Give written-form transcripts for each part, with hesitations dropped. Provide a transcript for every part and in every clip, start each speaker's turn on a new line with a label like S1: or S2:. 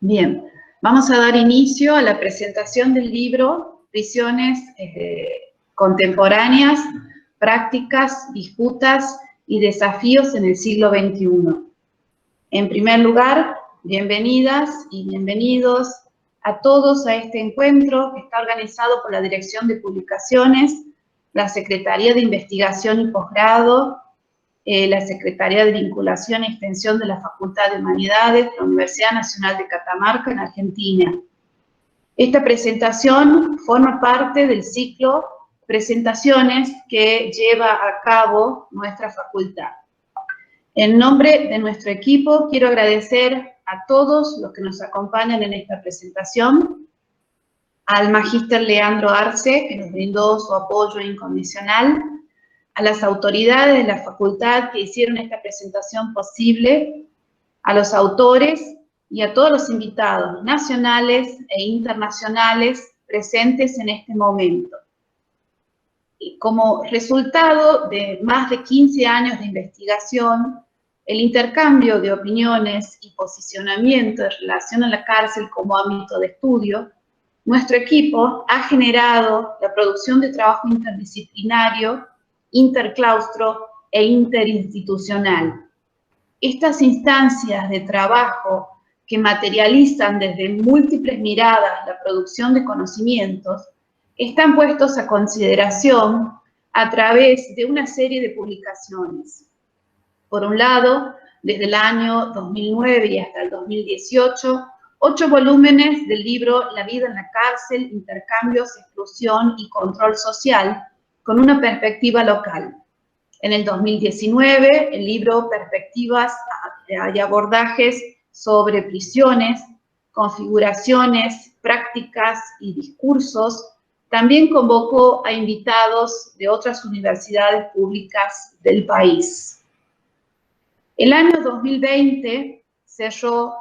S1: Bien, vamos a dar inicio a la presentación del libro Prisiones contemporáneas, prácticas, disputas y desafíos en el siglo XXI. En primer lugar, bienvenidas y bienvenidos a todos a este encuentro que está organizado por la Dirección de Publicaciones, la Secretaría de Investigación y Posgrado, la Secretaría de Vinculación y Extensión de la Facultad de Humanidades de la Universidad Nacional de Catamarca en Argentina. Esta presentación forma parte del ciclo Presentaciones que lleva a cabo nuestra facultad. En nombre de nuestro equipo, quiero agradecer a todos los que nos acompañan en esta presentación, al magíster Leandro Arce, que nos brindó su apoyo incondicional, a las autoridades de la facultad que hicieron esta presentación posible, a los autores y a todos los invitados nacionales e internacionales presentes en este momento. Y como resultado de más de 15 años de investigación, el intercambio de opiniones y posicionamiento en relación a la cárcel como ámbito de estudio, nuestro equipo ha generado la producción de trabajo interdisciplinario, interclaustro e interinstitucional. Estas instancias de trabajo que materializan desde múltiples miradas la producción de conocimientos están puestos a consideración a través de una serie de publicaciones. Por un lado, desde el año 2009 y hasta el 2018, 8 volúmenes del libro La vida en la cárcel, intercambios, exclusión y control social, con una perspectiva local. En el 2019, el libro Perspectivas y abordajes sobre prisiones, configuraciones, prácticas y discursos, también convocó a invitados de otras universidades públicas del país. El año 2020 cerró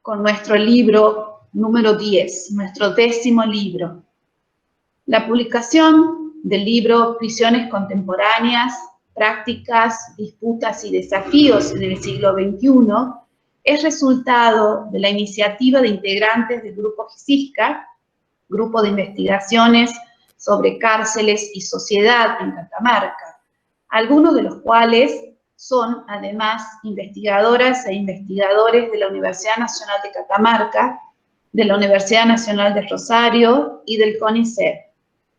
S1: con nuestro libro número 10, nuestro 10º libro. La publicación del libro Prisiones contemporáneas, prácticas, disputas y desafíos en el siglo XXI es resultado de la iniciativa de integrantes del Grupo GISISCA, Grupo de Investigaciones sobre Cárceles y Sociedad en Catamarca, algunos de los cuales son además investigadoras e investigadores de la Universidad Nacional de Catamarca, de la Universidad Nacional de Rosario y del CONICET,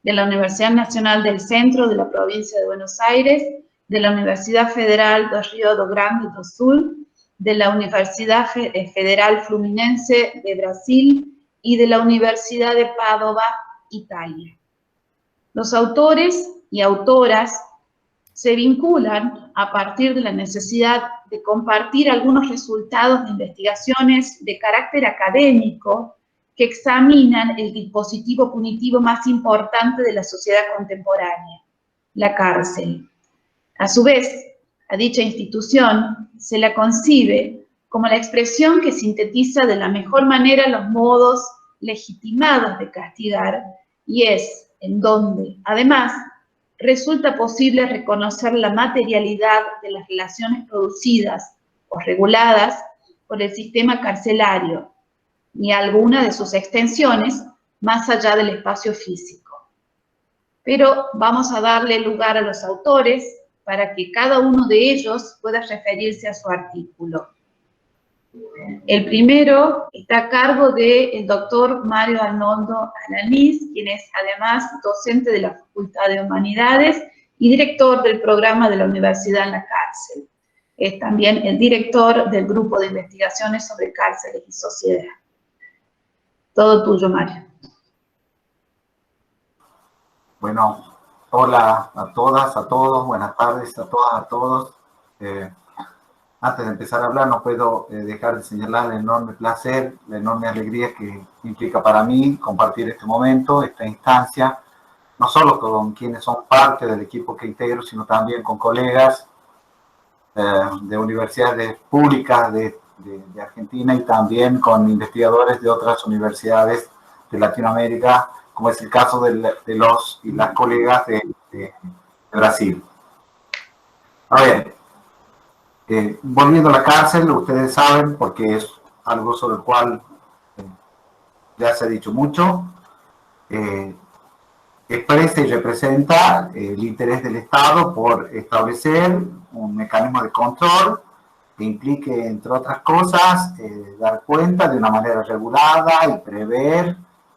S1: de la Universidad Nacional del Centro de la Provincia de Buenos Aires, de la Universidad Federal do Rio Grande do Sul, de la Universidad Federal Fluminense de Brasil y de la Universidad de Padova, Italia. Los autores y autoras se vinculan a partir de la necesidad de compartir algunos resultados de investigaciones de carácter académico que examinan el dispositivo punitivo más importante de la sociedad contemporánea, la cárcel. A su vez, a dicha institución se la concibe como la expresión que sintetiza de la mejor manera los modos legitimados de castigar y es en donde, además, resulta posible reconocer la materialidad de las relaciones producidas o reguladas por el sistema carcelario, ni alguna de sus extensiones más allá del espacio físico. Pero vamos a darle lugar a los autores para que cada uno de ellos pueda referirse a su artículo. El primero está a cargo del doctor Mario Arnoldo Alanís, quien es además docente de la Facultad de Humanidades y director del programa de la Universidad en la Cárcel. Es también el director del Grupo de Investigaciones sobre Cárceles y Sociedad. Todo tuyo, Mario.
S2: Bueno, hola a todas, a todos, buenas tardes a todas, a todos. Antes de empezar a hablar, no puedo dejar de señalar el enorme placer, la enorme alegría que implica para mí compartir este momento, esta instancia, no solo con quienes son parte del equipo que integro, sino también con colegas de universidades públicas de Argentina y también con investigadores de otras universidades de Latinoamérica, como es el caso de los y las colegas de Brasil. A ver, volviendo a la cárcel, ustedes saben, porque es algo sobre el cual ya se ha dicho mucho, expresa y representa el interés del Estado por establecer un mecanismo de control que implique, entre otras cosas, dar cuenta de una manera regulada y prever,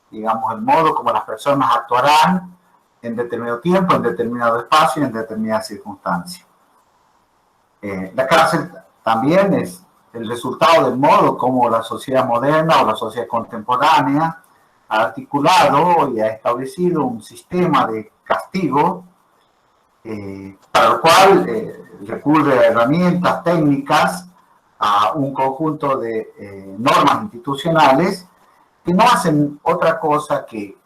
S2: digamos, el modo como las personas actuarán en determinado tiempo, en determinado espacio y en determinadas circunstancias. La cárcel también es el resultado del modo como la sociedad moderna o la sociedad contemporánea ha articulado y ha establecido un sistema de castigo para lo cual recurre a herramientas técnicas, a un conjunto de normas institucionales que no hacen otra cosa que,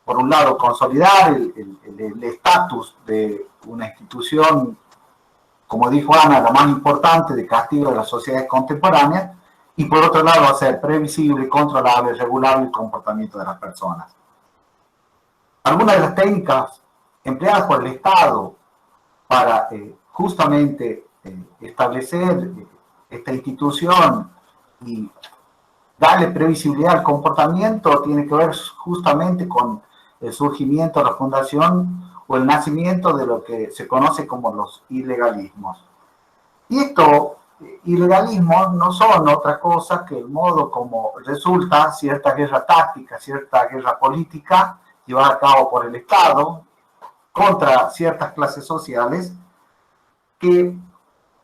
S2: por un lado, consolidar el estatus de una institución, como dijo Ana, la más importante de castigo de las sociedades contemporáneas, y por otro lado, hacer previsible, controlable, regulable el comportamiento de las personas. Algunas de las técnicas empleadas por el Estado para justamente establecer esta institución y darle previsibilidad al comportamiento tiene que ver justamente con el surgimiento, la fundación o el nacimiento de lo que se conoce como los ilegalismos. Y estos ilegalismos no son otra cosa que el modo como resulta cierta guerra táctica, cierta guerra política llevada a cabo por el Estado contra ciertas clases sociales que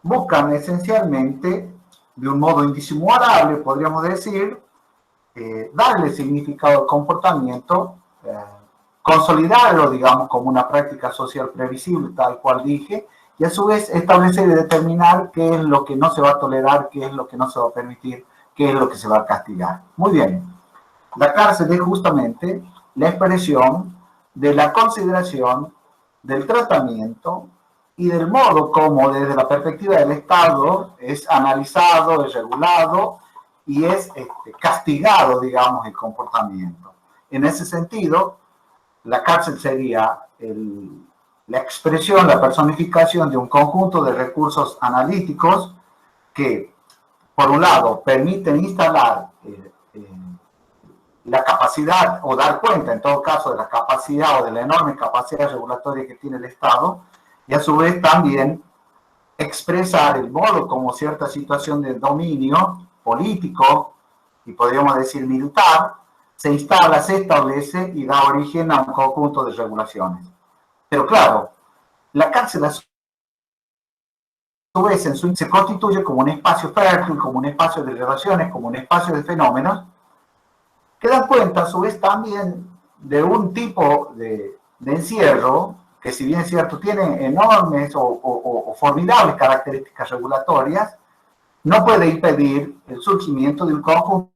S2: buscan esencialmente, de un modo indisimulable, podríamos decir, darle significado al comportamiento, consolidarlo, digamos, como una práctica social previsible, tal cual dije, y a su vez establecer y determinar qué es lo que no se va a tolerar, qué es lo que no se va a permitir, qué es lo que se va a castigar. Muy bien, la cárcel es justamente la expresión de la consideración, del tratamiento y del modo como desde la perspectiva del Estado es analizado, es regulado y es castigado, digamos, el comportamiento. En ese sentido, la cárcel sería la expresión, la personificación de un conjunto de recursos analíticos que, por un lado, permiten instalar la capacidad, o dar cuenta, en todo caso, de la capacidad o de la enorme capacidad regulatoria que tiene el Estado, y a su vez también expresar el modo como cierta situación de dominio político, y podríamos decir militar, se instala, se establece y da origen a un conjunto de regulaciones. Pero claro, la cárcel a su vez se constituye como un espacio fértil, como un espacio de relaciones, como un espacio de fenómenos, que dan cuenta a su vez también de un tipo de encierro que, si bien es cierto, tiene enormes o formidables características regulatorias, no puede impedir el surgimiento de un conjunto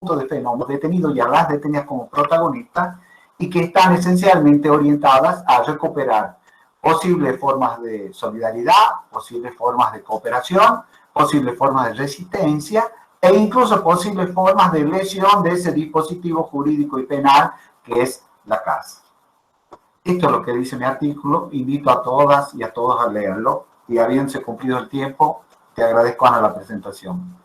S2: de fenómenos detenidos y a las detenidas como protagonistas y que están esencialmente orientadas a recuperar posibles formas de solidaridad, posibles formas de cooperación, posibles formas de resistencia e incluso posibles formas de lesión de ese dispositivo jurídico y penal que es la cárcel. Esto es lo que dice mi artículo. Invito a todas y a todos a leerlo. Y habiéndose cumplido el tiempo, te agradezco, Ana, la presentación.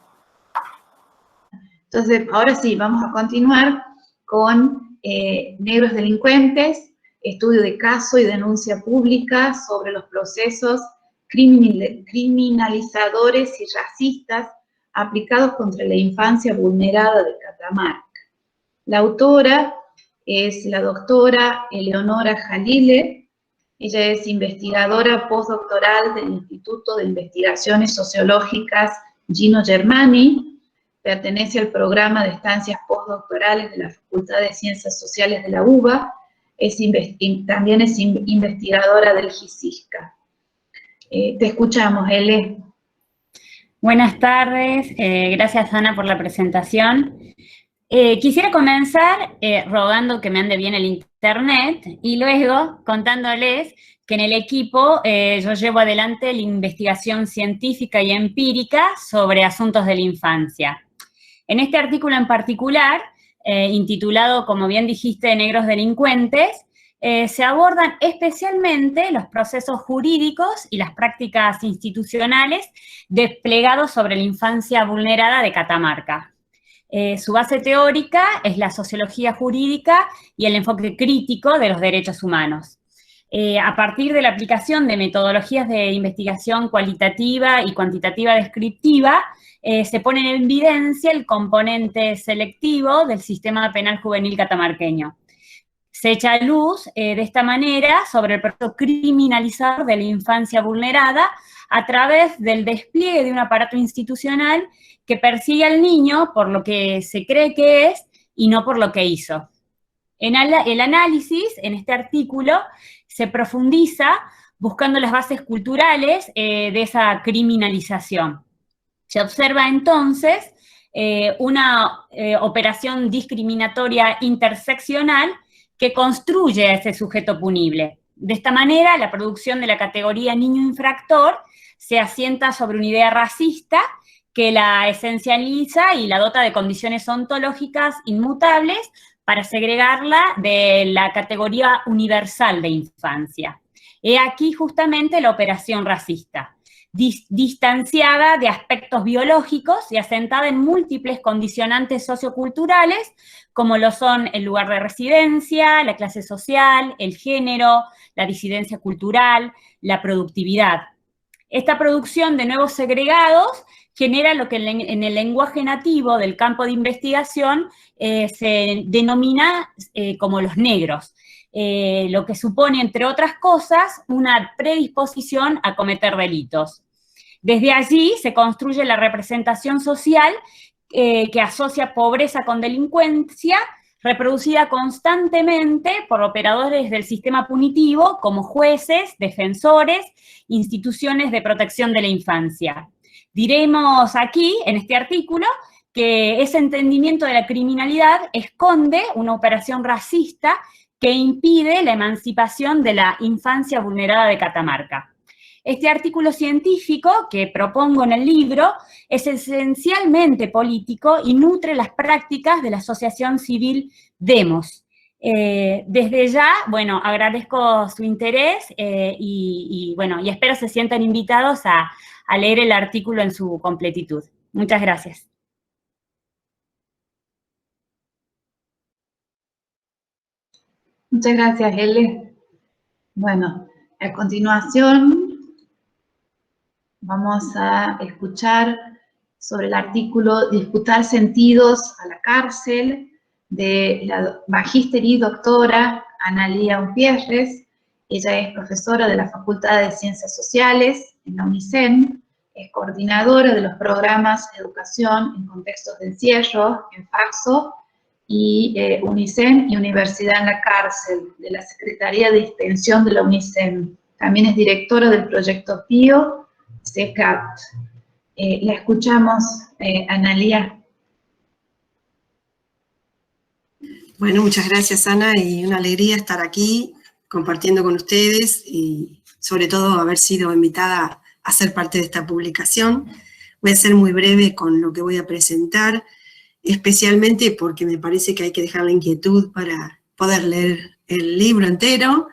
S1: Entonces, ahora sí, vamos a continuar con Negros Delincuentes, estudio de caso y denuncia pública sobre los procesos criminalizadores y racistas aplicados contra la infancia vulnerada de Catamarca. La autora es la doctora Eleonora Jalile. Ella es investigadora postdoctoral del Instituto de Investigaciones Sociológicas Gino Germani, pertenece al programa de estancias postdoctorales de la Facultad de Ciencias Sociales de la UBA, también es investigadora del GICISCA. Te escuchamos, Ele.
S3: Buenas tardes, gracias Ana por la presentación. Quisiera comenzar rogando que me ande bien el internet y luego contándoles que en el equipo yo llevo adelante la investigación científica y empírica sobre asuntos de la infancia. En este artículo en particular, intitulado, como bien dijiste, Negros Delincuentes, se abordan especialmente los procesos jurídicos y las prácticas institucionales desplegados sobre la infancia vulnerada de Catamarca. Su base teórica es la sociología jurídica y el enfoque crítico de los derechos humanos. A partir de la aplicación de metodologías de investigación cualitativa y cuantitativa descriptiva, se pone en evidencia el componente selectivo del sistema penal juvenil catamarqueño. Se echa luz de esta manera sobre el proceso criminalizador de la infancia vulnerada a través del despliegue de un aparato institucional que persigue al niño por lo que se cree que es y no por lo que hizo. En el análisis, en este artículo, se profundiza buscando las bases culturales de esa criminalización. Se observa entonces una operación discriminatoria interseccional que construye a ese sujeto punible. De esta manera, la producción de la categoría niño infractor se asienta sobre una idea racista que la esencializa y la dota de condiciones ontológicas inmutables para segregarla de la categoría universal de infancia. He aquí justamente la operación racista, distanciada de aspectos biológicos y asentada en múltiples condicionantes socioculturales, como lo son el lugar de residencia, la clase social, el género, la disidencia cultural, la productividad. Esta producción de nuevos segregados genera lo que en el lenguaje nativo del campo de investigación se denomina como los negros, lo que supone, entre otras cosas, una predisposición a cometer delitos. Desde allí se construye la representación social que asocia pobreza con delincuencia, reproducida constantemente por operadores del sistema punitivo como jueces, defensores, instituciones de protección de la infancia. Diremos aquí, en este artículo, que ese entendimiento de la criminalidad esconde una operación racista que impide la emancipación de la infancia vulnerada de Catamarca. Este artículo científico que propongo en el libro es esencialmente político y nutre las prácticas de la asociación civil Demos. Desde ya, bueno, agradezco su interés y espero se sientan invitados a leer el artículo en su completitud. Muchas gracias.
S1: Muchas gracias, Ele. Bueno, a continuación vamos a escuchar sobre el artículo Disputar sentidos a la cárcel de la magíster y doctora Analía Umpierres. Ella es profesora de la Facultad de Ciencias Sociales en la UNICEN, es coordinadora de los programas de educación en contextos de encierro, en FAXO, y UNICEN y Universidad en la Cárcel, de la Secretaría de Extensión de la UNICEN. También es directora del proyecto PIO, CECAT. La escuchamos, Analía.
S4: Bueno, muchas gracias, Ana, y una alegría estar aquí compartiendo con ustedes y sobre todo haber sido invitada a ser parte de esta publicación. Voy a ser muy breve con lo que voy a presentar, especialmente porque me parece que hay que dejar la inquietud para poder leer el libro entero.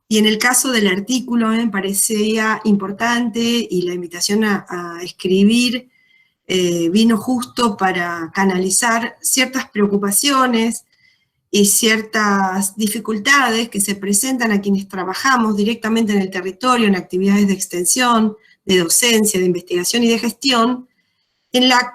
S4: Y en el caso del artículo me parecía importante y la invitación a escribir vino justo para canalizar ciertas preocupaciones y ciertas dificultades que se presentan a quienes trabajamos directamente en el territorio, en actividades de extensión, de docencia, de investigación y de gestión, en la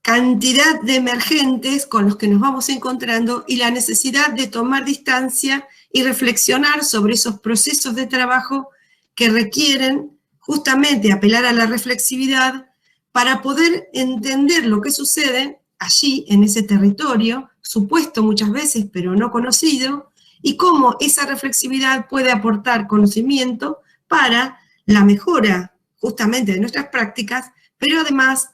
S4: cantidad de emergentes con los que nos vamos encontrando y la necesidad de tomar distancia y reflexionar sobre esos procesos de trabajo que requieren justamente apelar a la reflexividad para poder entender lo que sucede allí, en ese territorio, supuesto muchas veces, pero no conocido, y cómo esa reflexividad puede aportar conocimiento para la mejora justamente de nuestras prácticas, pero además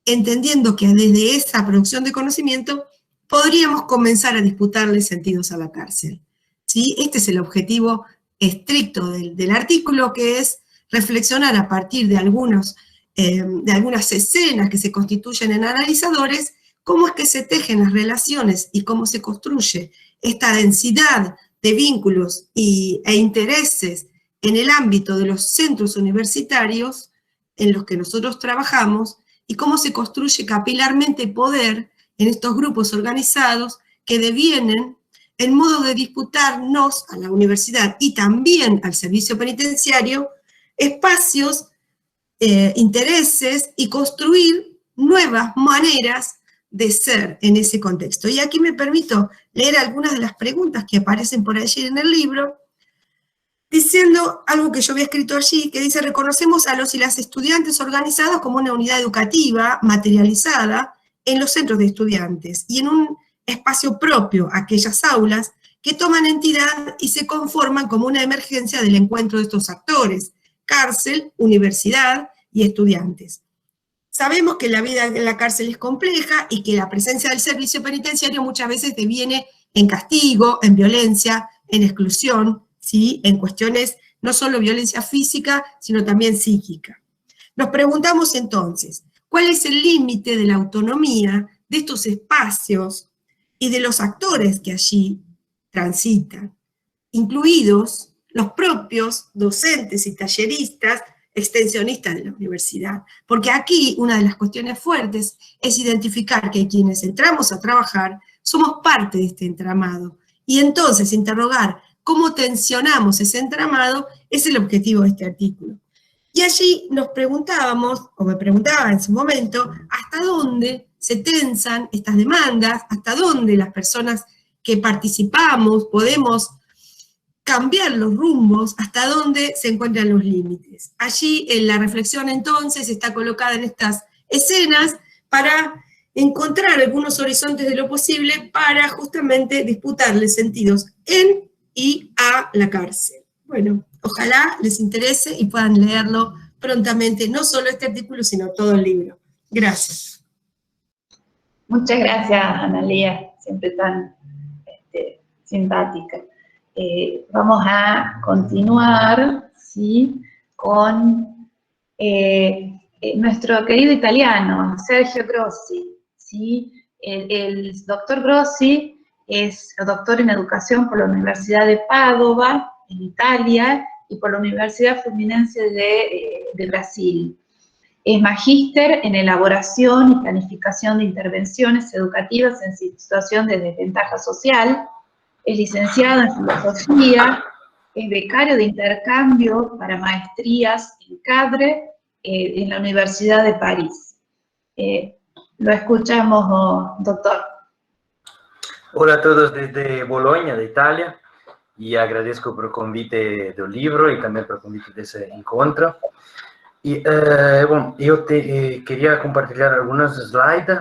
S4: entendiendo que desde esa producción de conocimiento podríamos comenzar a disputarle sentidos a la cárcel. ¿Sí? Este es el objetivo estricto del artículo, que es reflexionar a partir de algunas escenas que se constituyen en analizadores, cómo es que se tejen las relaciones y cómo se construye esta densidad de vínculos e intereses en el ámbito de los centros universitarios en los que nosotros trabajamos, y cómo se construye capilarmente poder en estos grupos organizados que devienen en modo de disputarnos a la universidad y también al servicio penitenciario espacios, intereses y construir nuevas maneras de ser en ese contexto. Y aquí me permito leer algunas de las preguntas que aparecen por allí en el libro, diciendo algo que yo había escrito allí, que dice: reconocemos a los y las estudiantes organizados como una unidad educativa materializada en los centros de estudiantes y en un espacio propio, aquellas aulas que toman entidad y se conforman como una emergencia del encuentro de estos actores: cárcel, universidad y estudiantes. Sabemos que la vida en la cárcel es compleja y que la presencia del servicio penitenciario muchas veces deviene en castigo, en violencia, en exclusión, ¿sí? En cuestiones no solo violencia física, sino también psíquica. Nos preguntamos entonces, ¿cuál es el límite de la autonomía de estos espacios y de los actores que allí transitan, incluidos los propios docentes y talleristas, extensionistas de la universidad? Porque aquí una de las cuestiones fuertes es identificar que quienes entramos a trabajar somos parte de este entramado, y entonces interrogar cómo tensionamos ese entramado es el objetivo de este artículo. Y allí nos preguntábamos, o me preguntaba en su momento, hasta dónde se tensan estas demandas, hasta dónde las personas que participamos podemos cambiar los rumbos, hasta dónde se encuentran los límites. Allí la reflexión entonces está colocada en estas escenas para encontrar algunos horizontes de lo posible para justamente disputarle sentidos en y a la cárcel. Bueno, ojalá les interese y puedan leerlo prontamente, no solo este artículo, sino todo el libro. Gracias.
S1: Muchas gracias, Analía, siempre tan simpática. Vamos a continuar, ¿sí?, con nuestro querido italiano, Sergio Grossi, ¿sí? El doctor Grossi es doctor en educación por la Universidad de Padova, en Italia, y por la Universidad Fluminense de Brasil. Es magíster en elaboración y planificación de intervenciones educativas en situación de desventaja social, es licenciado en filosofía, es becario de intercambio para maestrías en Cadre en la Universidad de París. Lo escuchamos, doctor.
S5: Hola a todos desde Bologna, de Italia, y agradezco por el convite del libro y también por el convite de ese encuentro. Y bueno, yo quería compartir algunos slides,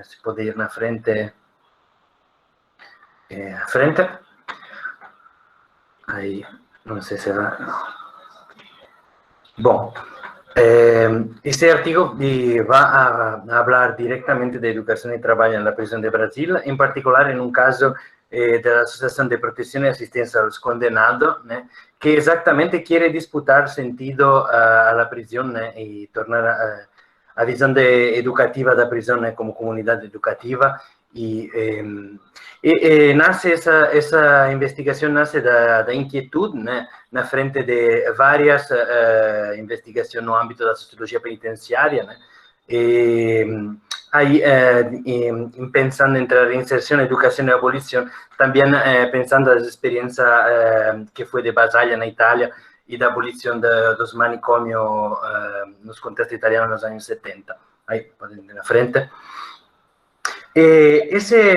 S5: si puede ir a frente. Ahí, no sé si va. Bueno, este artículo va a hablar directamente de educación y trabajo en la prisión de Brasil, en particular en un caso de la Asociación de Protección y Asistencia a los Condenados, que exactamente quiere disputar sentido a la prisión y tornar a visión educativa de la prisión como comunidad educativa. Y nace esa investigación nace de inquietud na frente de varias investigaciones no ámbito de la sociología penitenciaria, ahí pensando entre la reinserción, educación y abolición, también pensando en las experiencias que fue de Basaglia en Italia y de abolición de los manicomios en los contextos italianos en los años 70. Ahí, pueden ir a frente. Ese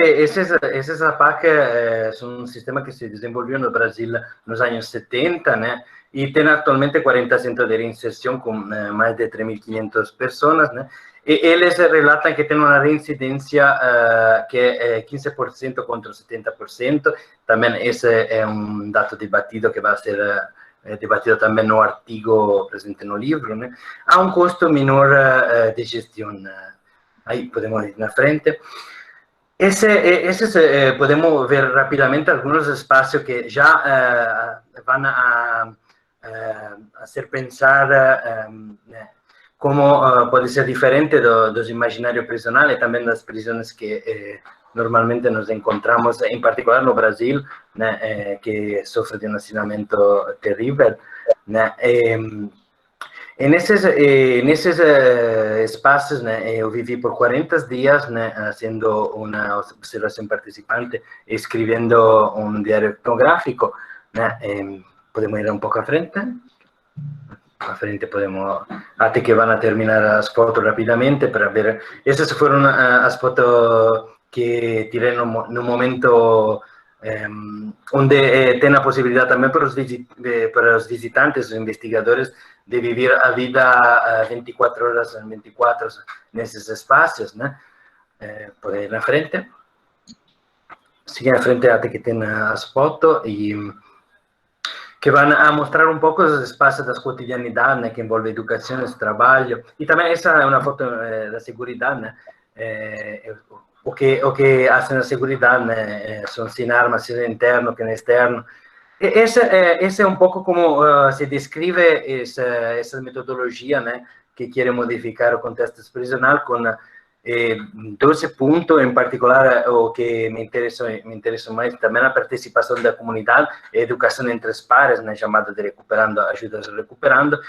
S5: APAC es un sistema que se desenvolvió en Brasil en los años 70, y tiene actualmente 40 centros de reinserción con más de 3.500 personas. Y ellos relatan que tienen una reincidencia que es 15% contra 70%. También ese es un dato debatido que va a ser debatido también en un artículo presente en el libro, a un costo menor de gestión. Ahí podemos ir a frente. Podemos ver rápidamente algunos espacios que ya van a hacer pensar cómo puede ser diferente de los imaginarios prisionales, también las prisiones que normalmente nos encontramos, en particular en Brasil, que sufre de un hacinamiento terrible. En esses espaços, né, eu vivi por 40 dias, né, fazendo uma observação participante, escrevendo um diário etnográfico, né, podemos ir um pouco à frente? À frente podemos, até que vão terminar as fotos rapidamente para ver. Essas foram as fotos que tirei no momento onde tem a possibilidade também para os visitantes, os investigadores, de viver a vida 24 horas em 24 nesses espaços, né? Pode ir na frente. Siga na frente até que tenha as fotos e que vão a mostrar um pouco os espaços da cotidianidade, né, que envolve educação, trabalho, e também essa é uma foto da segurança, né, o que fazem a segurança, né, são sem armas, seja interno que externo. Esse é um pouco como se descreve essa metodologia, né, que quer modificar o contexto prisional com 12 pontos, em particular, o que me interessa mais também a participação da comunidade, a educação entre os pares, né, chamada de Recuperando, Ajudas Recuperando,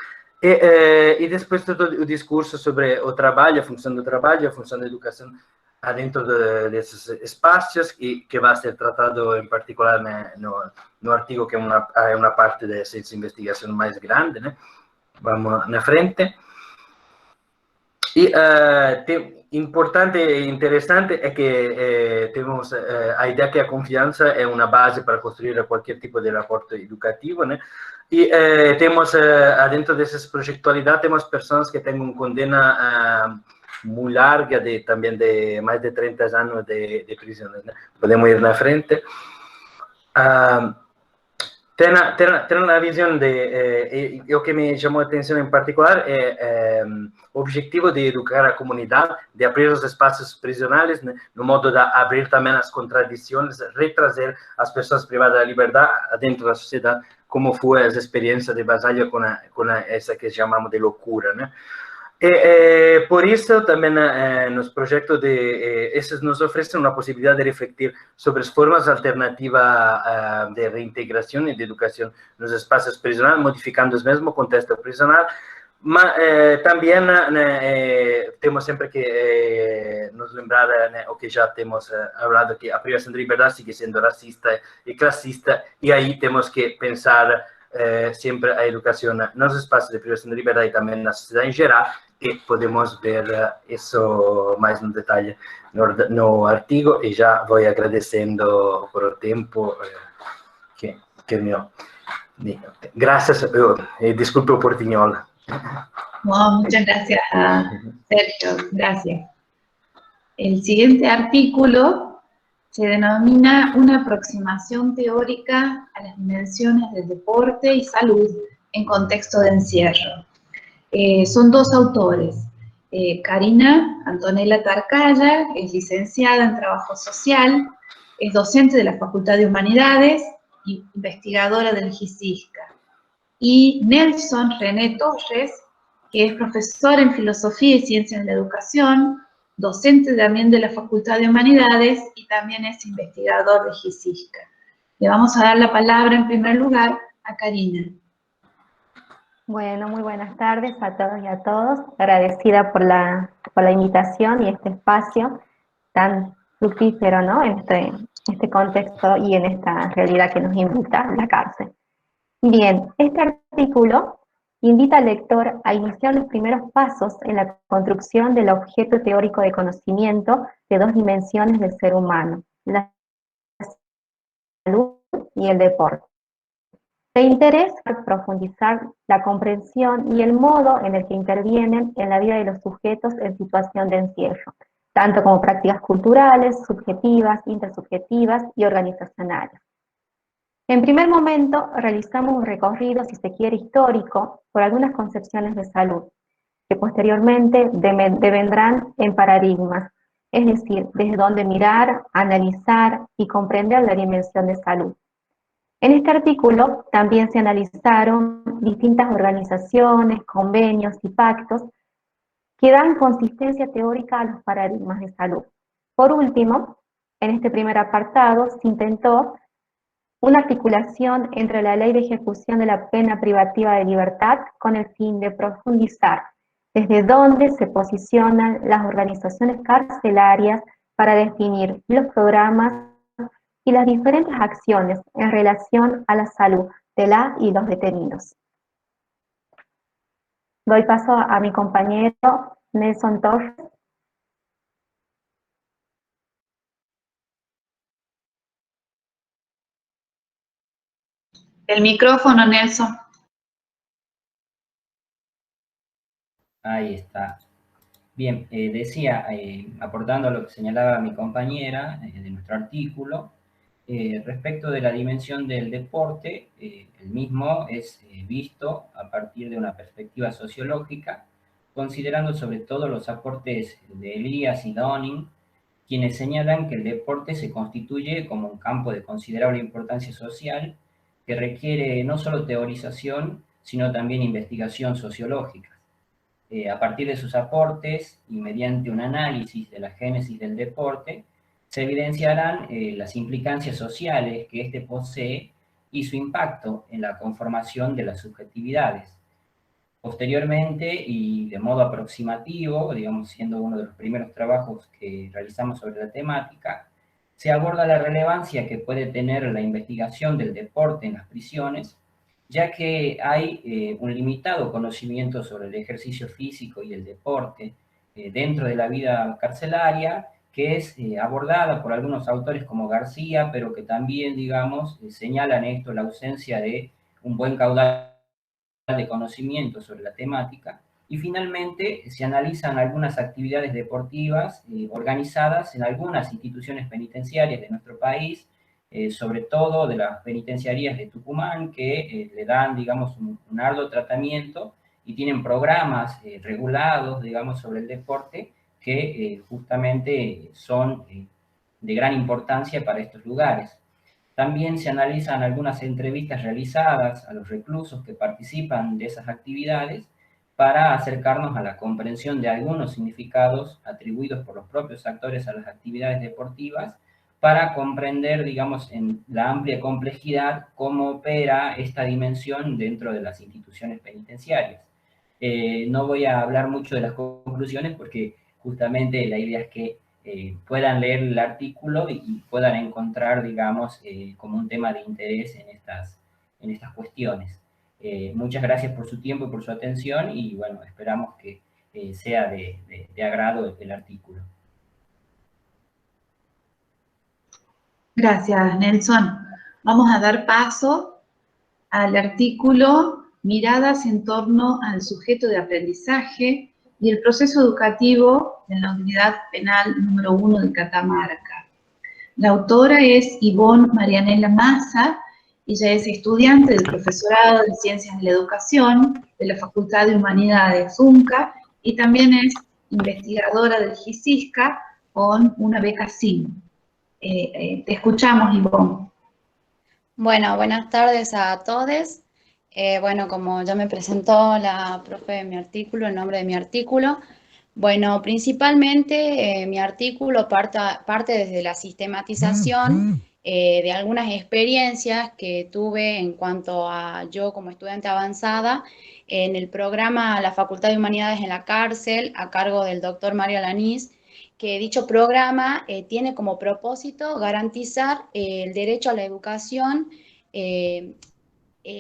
S5: e depois todo o discurso sobre o trabalho, a função do trabalho, a função da educação dentro desses espaços, e que vai ser tratado em particular, né, no artigo, que é uma parte dessa investigação mais grande, né? Vamos na frente. E importante e interessante é que temos a ideia que a confiança é uma base para construir qualquer tipo de rapport educativo, né? E temos, dentro dessas projetualidades, temos pessoas que têm uma condena muito larga, também de mais de 30 anos de prisão, né? Podemos ir na frente. Tem a visão de, o que me chamou a atenção em particular é o objetivo de educar a comunidade, de abrir os espaços prisionais, né, no modo de abrir também as contradições, retrazer as pessoas privadas da liberdade dentro da sociedade, como foi as experiências de Basaglia com essa que chamamos de loucura, né? Por isso, também nos projetos esses nos oferecem uma possibilidade de refletir sobre as formas alternativas de reintegração e de educação nos espaços prisionais, modificando o mesmo contexto prisional, mas também temos sempre que nos lembrar, né, o que já temos falado, que a privação de liberdade sigue sendo racista e classista, e aí temos que pensar sempre a educação nos espaços de privação de liberdade e também na sociedade em geral, e podemos ver isso mais no detalhe no artigo, e já vou agradecendo por o tempo que me... Gracias, disculpe o portuñol.
S1: No, muchas gracias, Sergio, gracias. El siguiente artículo se denomina una aproximación teórica a las dimensiones del deporte y salud en contexto de encierro. Son dos autores, Karina Antonella Tarcaya, es licenciada en Trabajo Social, es docente de la Facultad de Humanidades y investigadora del GICISCA, y Nelson René Torres, que es profesor en Filosofía y Ciencias de la Educación, docente también de la Facultad de Humanidades y también es investigador de GICISCA. Le vamos a dar la palabra en primer lugar a Karina.
S6: Bueno, muy buenas tardes a todos y a todos. Agradecida por la invitación y este espacio tan fructífero, ¿no? En este contexto y en esta realidad que nos invita a la cárcel. Bien, este artículo invita al lector a iniciar los primeros pasos en la construcción del objeto teórico de conocimiento de dos dimensiones del ser humano, la salud y el deporte. De interés profundizar la comprensión y el modo en el que intervienen en la vida de los sujetos en situación de encierro, tanto como prácticas culturales, subjetivas, intersubjetivas y organizacionales. En primer momento, realizamos un recorrido, si se quiere, histórico por algunas concepciones de salud, que posteriormente devendrán en paradigmas, es decir, desde donde mirar, analizar y comprender la dimensión de salud. En este artículo también se analizaron distintas organizaciones, convenios y pactos que dan consistencia teórica a los paradigmas de salud. Por último, en este primer apartado se intentó una articulación entre la Ley de Ejecución de la Pena Privativa de Libertad con el fin de profundizar desde dónde se posicionan las organizaciones carcelarias para definir los programas y las diferentes acciones en relación a la salud de la y los detenidos. Doy paso a mi compañero Nelson Torres.
S1: El micrófono, Nelson.
S7: Ahí está. Bien, decía, aportando a lo que señalaba mi compañera de nuestro artículo, respecto de la dimensión del deporte, el mismo es visto a partir de una perspectiva sociológica, considerando sobre todo los aportes de Elías y Dunning, quienes señalan que el deporte se constituye como un campo de considerable importancia social que requiere no solo teorización, sino también investigación sociológica. A partir de sus aportes y mediante un análisis de la génesis del deporte, se evidenciarán las implicancias sociales que éste posee y su impacto en la conformación de las subjetividades. Posteriormente, y de modo aproximativo, digamos siendo uno de los primeros trabajos que realizamos sobre la temática, se aborda la relevancia que puede tener la investigación del deporte en las prisiones, ya que hay un limitado conocimiento sobre el ejercicio físico y el deporte dentro de la vida carcelaria, que es abordada por algunos autores como García, pero que también, digamos, señalan esto, la ausencia de un buen caudal de conocimiento sobre la temática. Y finalmente se analizan algunas actividades deportivas organizadas en algunas instituciones penitenciarias de nuestro país, sobre todo de las penitenciarías de Tucumán, que le dan, digamos, un arduo tratamiento y tienen programas regulados, digamos, sobre el deporte que justamente son de gran importancia para estos lugares. También se analizan algunas entrevistas realizadas a los reclusos que participan de esas actividades para acercarnos a la comprensión de algunos significados atribuidos por los propios actores a las actividades deportivas, para comprender, digamos, en la amplia complejidad cómo opera esta dimensión dentro de las instituciones penitenciarias. No voy a hablar mucho de las conclusiones porque justamente la idea es que puedan leer el artículo y puedan encontrar, digamos, como un tema de interés en estas cuestiones. Muchas gracias por su tiempo y por su atención y, bueno, esperamos que sea de agrado el artículo.
S1: Gracias, Nelson. Vamos a dar paso al artículo Miradas en torno al sujeto de aprendizaje y el proceso educativo en la unidad penal número 1 de Catamarca. La autora es Ivonne Marianela Massa. Ella es estudiante del profesorado de Ciencias de la Educación de la Facultad de Humanidades UNCA y también es investigadora del GICISCA con una beca SIM. Te escuchamos, Ivonne.
S8: Bueno, buenas tardes a todos. Bueno, como ya me presentó la profe de mi artículo, el nombre de mi artículo, bueno, principalmente mi artículo parte desde la sistematización de algunas experiencias que tuve en cuanto a yo como estudiante avanzada en el programa La Facultad de Humanidades en la Cárcel, a cargo del doctor Mario Alanís, que dicho programa tiene como propósito garantizar el derecho a la educación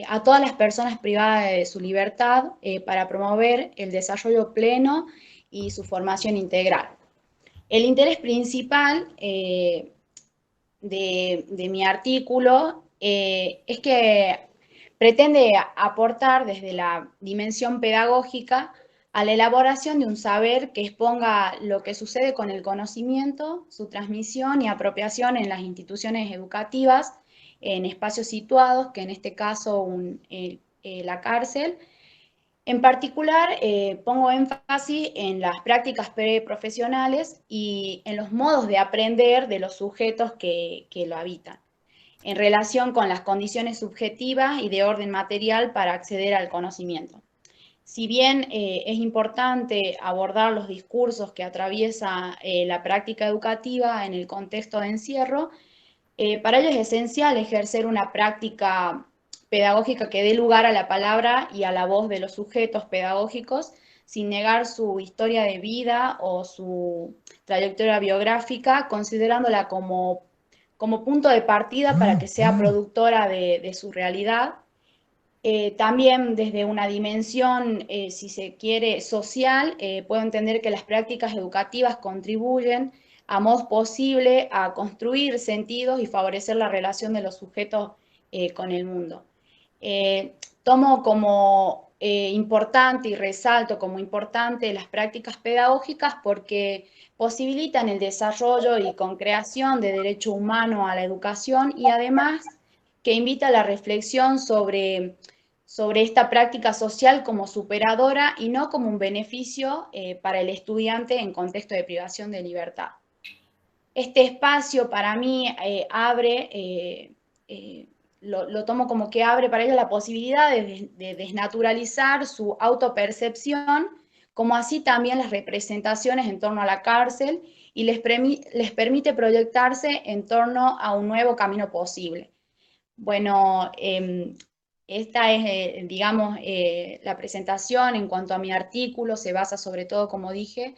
S8: a todas las personas privadas de su libertad para promover el desarrollo pleno y su formación integral. El interés principal de mi artículo es que pretende aportar desde la dimensión pedagógica a la elaboración de un saber que exponga lo que sucede con el conocimiento, su transmisión y apropiación en las instituciones educativas, en espacios situados, que en este caso la cárcel. En particular, pongo énfasis en las prácticas preprofesionales y en los modos de aprender de los sujetos que lo habitan, en relación con las condiciones subjetivas y de orden material para acceder al conocimiento. Si bien es importante abordar los discursos que atraviesa la práctica educativa en el contexto de encierro, Para ello es esencial ejercer una práctica pedagógica que dé lugar a la palabra y a la voz de los sujetos pedagógicos, sin negar su historia de vida o su trayectoria biográfica, considerándola como punto de partida para que sea productora de su realidad. También desde una dimensión, si se quiere, social, puedo entender que las prácticas educativas contribuyen a modo posible a construir sentidos y favorecer la relación de los sujetos con el mundo. Tomo como importante y resalto como importante las prácticas pedagógicas porque posibilitan el desarrollo y concreación de derecho humano a la educación y además que invita a la reflexión sobre esta práctica social como superadora y no como un beneficio para el estudiante en contexto de privación de libertad. Este espacio para mí lo tomo como que abre para ellos la posibilidad de desnaturalizar su autopercepción, como así también las representaciones en torno a la cárcel y les permite proyectarse en torno a un nuevo camino posible. Bueno, esta es, digamos, la presentación en cuanto a mi artículo, se basa sobre todo, como dije,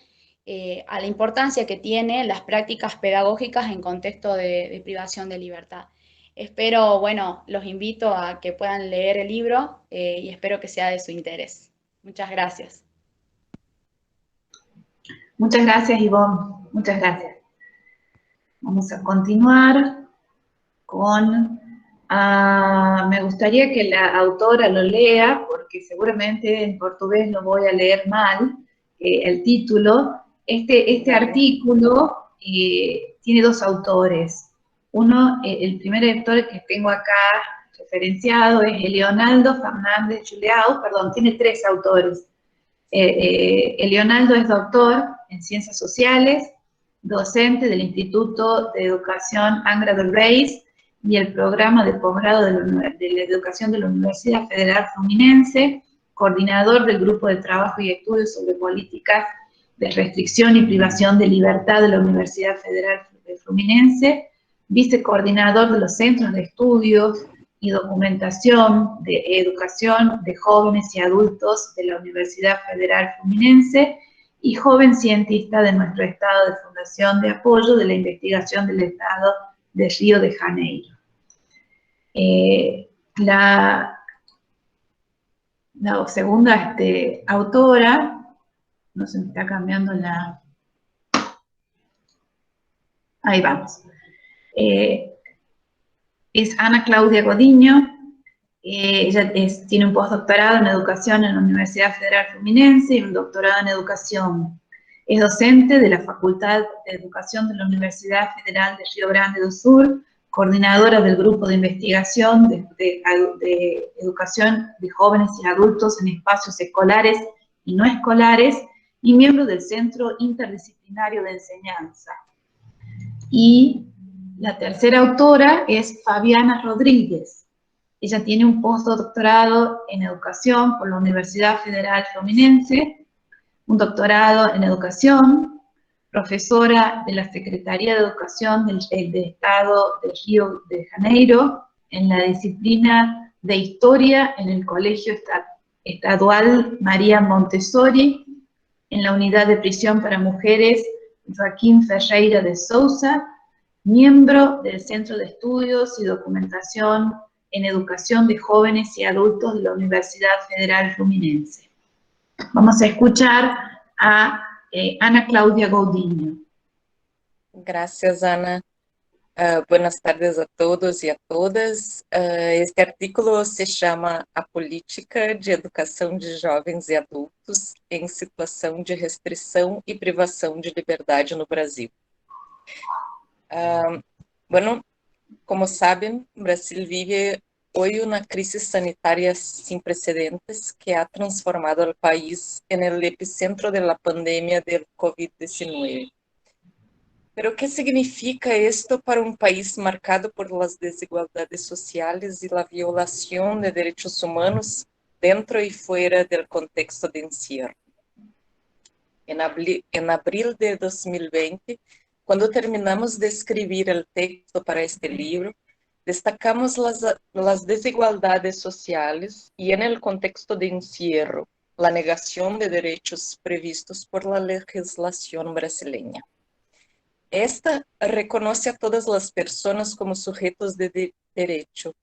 S8: a la importancia que tienen las prácticas pedagógicas en contexto de privación de libertad. Espero, bueno, los invito a que puedan leer el libro y espero que sea de su interés. Muchas gracias.
S1: Muchas gracias, Ivonne. Muchas gracias. Vamos a continuar con... me gustaría que la autora lo lea, porque seguramente en portugués lo voy a leer mal, el título. Este artículo tiene dos autores. Uno, el primer autor que tengo acá referenciado es Leonardo Fernández Julião, perdón, tiene tres autores. Leonardo es doctor en Ciencias Sociales, docente del Instituto de Educación Angra dos Reis y el programa de posgrado de la educación de la Universidad Federal Fluminense, coordinador del Grupo de Trabajo y Estudios sobre Políticas de Restricción y Privación de Libertad de la Universidad Federal Fluminense, vicecoordinador de los Centros de Estudios y Documentación de Educación de Jóvenes y Adultos de la Universidad Federal Fluminense y joven cientista de nuestro Estado de Fundación de Apoyo de la Investigación del Estado de Río de Janeiro. La segunda autora, no se me está cambiando la... Ahí vamos. Es Ana Claudia Godiño. Ella tiene un postdoctorado en educación en la Universidad Federal Fluminense y un doctorado en educación. Es docente de la Facultad de Educación de la Universidad Federal de Río Grande do Sul, coordinadora del Grupo de Investigación de Educación de Jóvenes y Adultos en Espacios Escolares y No Escolares, y miembro del Centro Interdisciplinario de Enseñanza. Y la tercera autora es Fabiana Rodríguez. Ella tiene un postdoctorado en Educación por la Universidad Federal Fluminense, un doctorado en Educación, profesora de la Secretaría de Educación del Estado de Río de Janeiro, en la disciplina de Historia en el Colegio Estadual María Montessori, en la Unidad de Prisión para Mujeres Joaquín Ferreira de Sousa, miembro del Centro de Estudios y Documentación en Educación de Jóvenes y Adultos de la Universidad Federal Fluminense. Vamos a escuchar a Ana Claudia Godiño.
S9: Gracias, Ana. Buenas tardes a todos e a todas. Este artículo se chama A Política de Educação de Jovens e Adultos em Situação de Restrição e Privação de Liberdade no Brasil. Bueno, como saben, Brasil vive hoy una crisis sanitaria sin precedentes que ha transformado al país en el epicentro de la pandemia del COVID-19. Pero ¿qué significa esto para un país marcado por las desigualdades sociales y la violación de derechos humanos dentro y fuera del contexto de encierro? En abril de 2020, Cuando terminamos de escribir el texto para este libro, destacamos las desigualdades sociales y en el contexto de encierro, la negación de derechos previstos por la legislación brasileña. Esta reconoce a todas las personas como sujetos de derecho.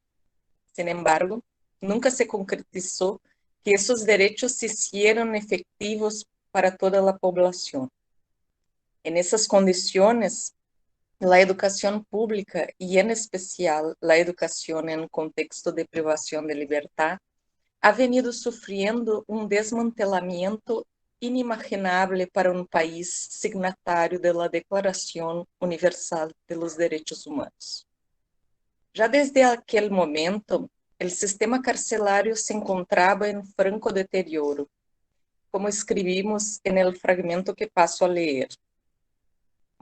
S9: Sin embargo, nunca se concretizó que esos derechos se hicieran efectivos para toda la población. En esas condiciones, la educación pública y en especial la educación en contexto de privación de libertad ha venido sufriendo un desmantelamiento inimaginable para un país signatario de la Declaración Universal de los Derechos Humanos. Ya desde aquel momento, el sistema carcelario se encontraba en franco deterioro, como escribimos en el fragmento que paso a leer.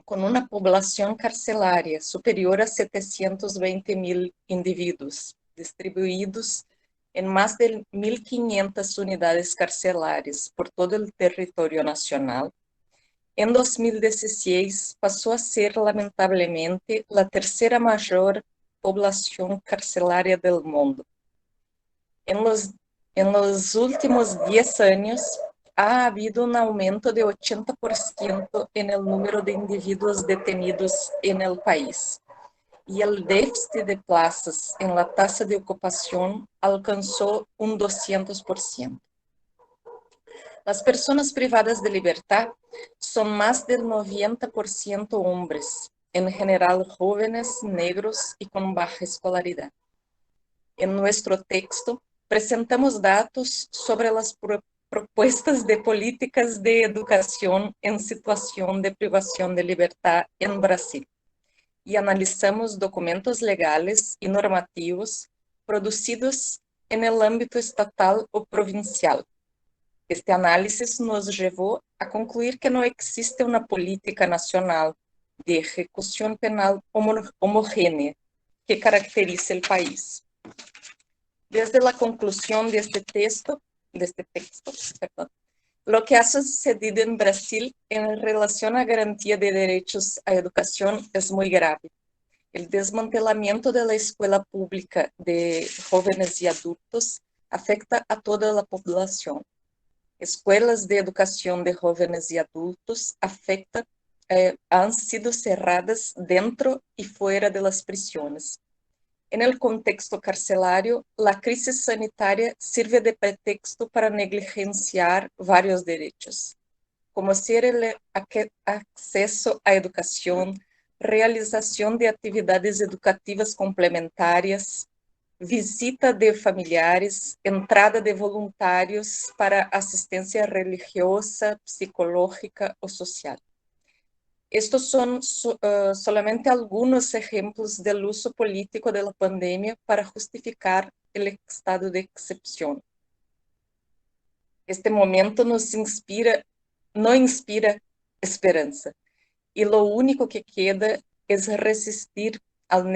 S9: Con una población carcelaria superior a 720.000 individuos, distribuidos en más de 1.500 unidades carcelarias por todo el territorio nacional, en 2016 pasó a ser lamentablemente la tercera mayor población carcelaria del mundo. En los últimos 10 años, ha habido un aumento de 80% en el número de individuos detenidos en el país. Y el déficit de plazas en la tasa de ocupación alcanzó un 200%. Las personas privadas de libertad son más del 90% hombres, en general jóvenes, negros y con baja escolaridad. En nuestro texto presentamos datos sobre las propuestas de políticas de educación en situación de privación de libertad en Brasil y analizamos documentos legales y normativos producidos en el ámbito estatal o provincial. Este análisis nos llevó a concluir que no existe una política nacional de ejecución penal homogénea que caracterice el país. Desde la conclusión de este texto, lo que ha sucedido en Brasil en relación a garantía de derechos a educación es muy grave. El desmantelamiento de la escuela pública de jóvenes y adultos afecta a toda la población. Escuelas de educación de jóvenes y adultos han sido cerradas dentro y fuera de las prisiones. En el contexto carcelario, la crisis sanitaria sirve de pretexto para negligenciar varios derechos, como ser el acceso a educación, realización de actividades educativas complementarias, visita de familiares, entrada de voluntarios para asistencia religiosa, psicológica o social. Estos son solamente algunos ejemplos del uso político de la pandemia para justificar el estado de excepción. Este momento no inspira esperanza, y lo único que queda es resistir al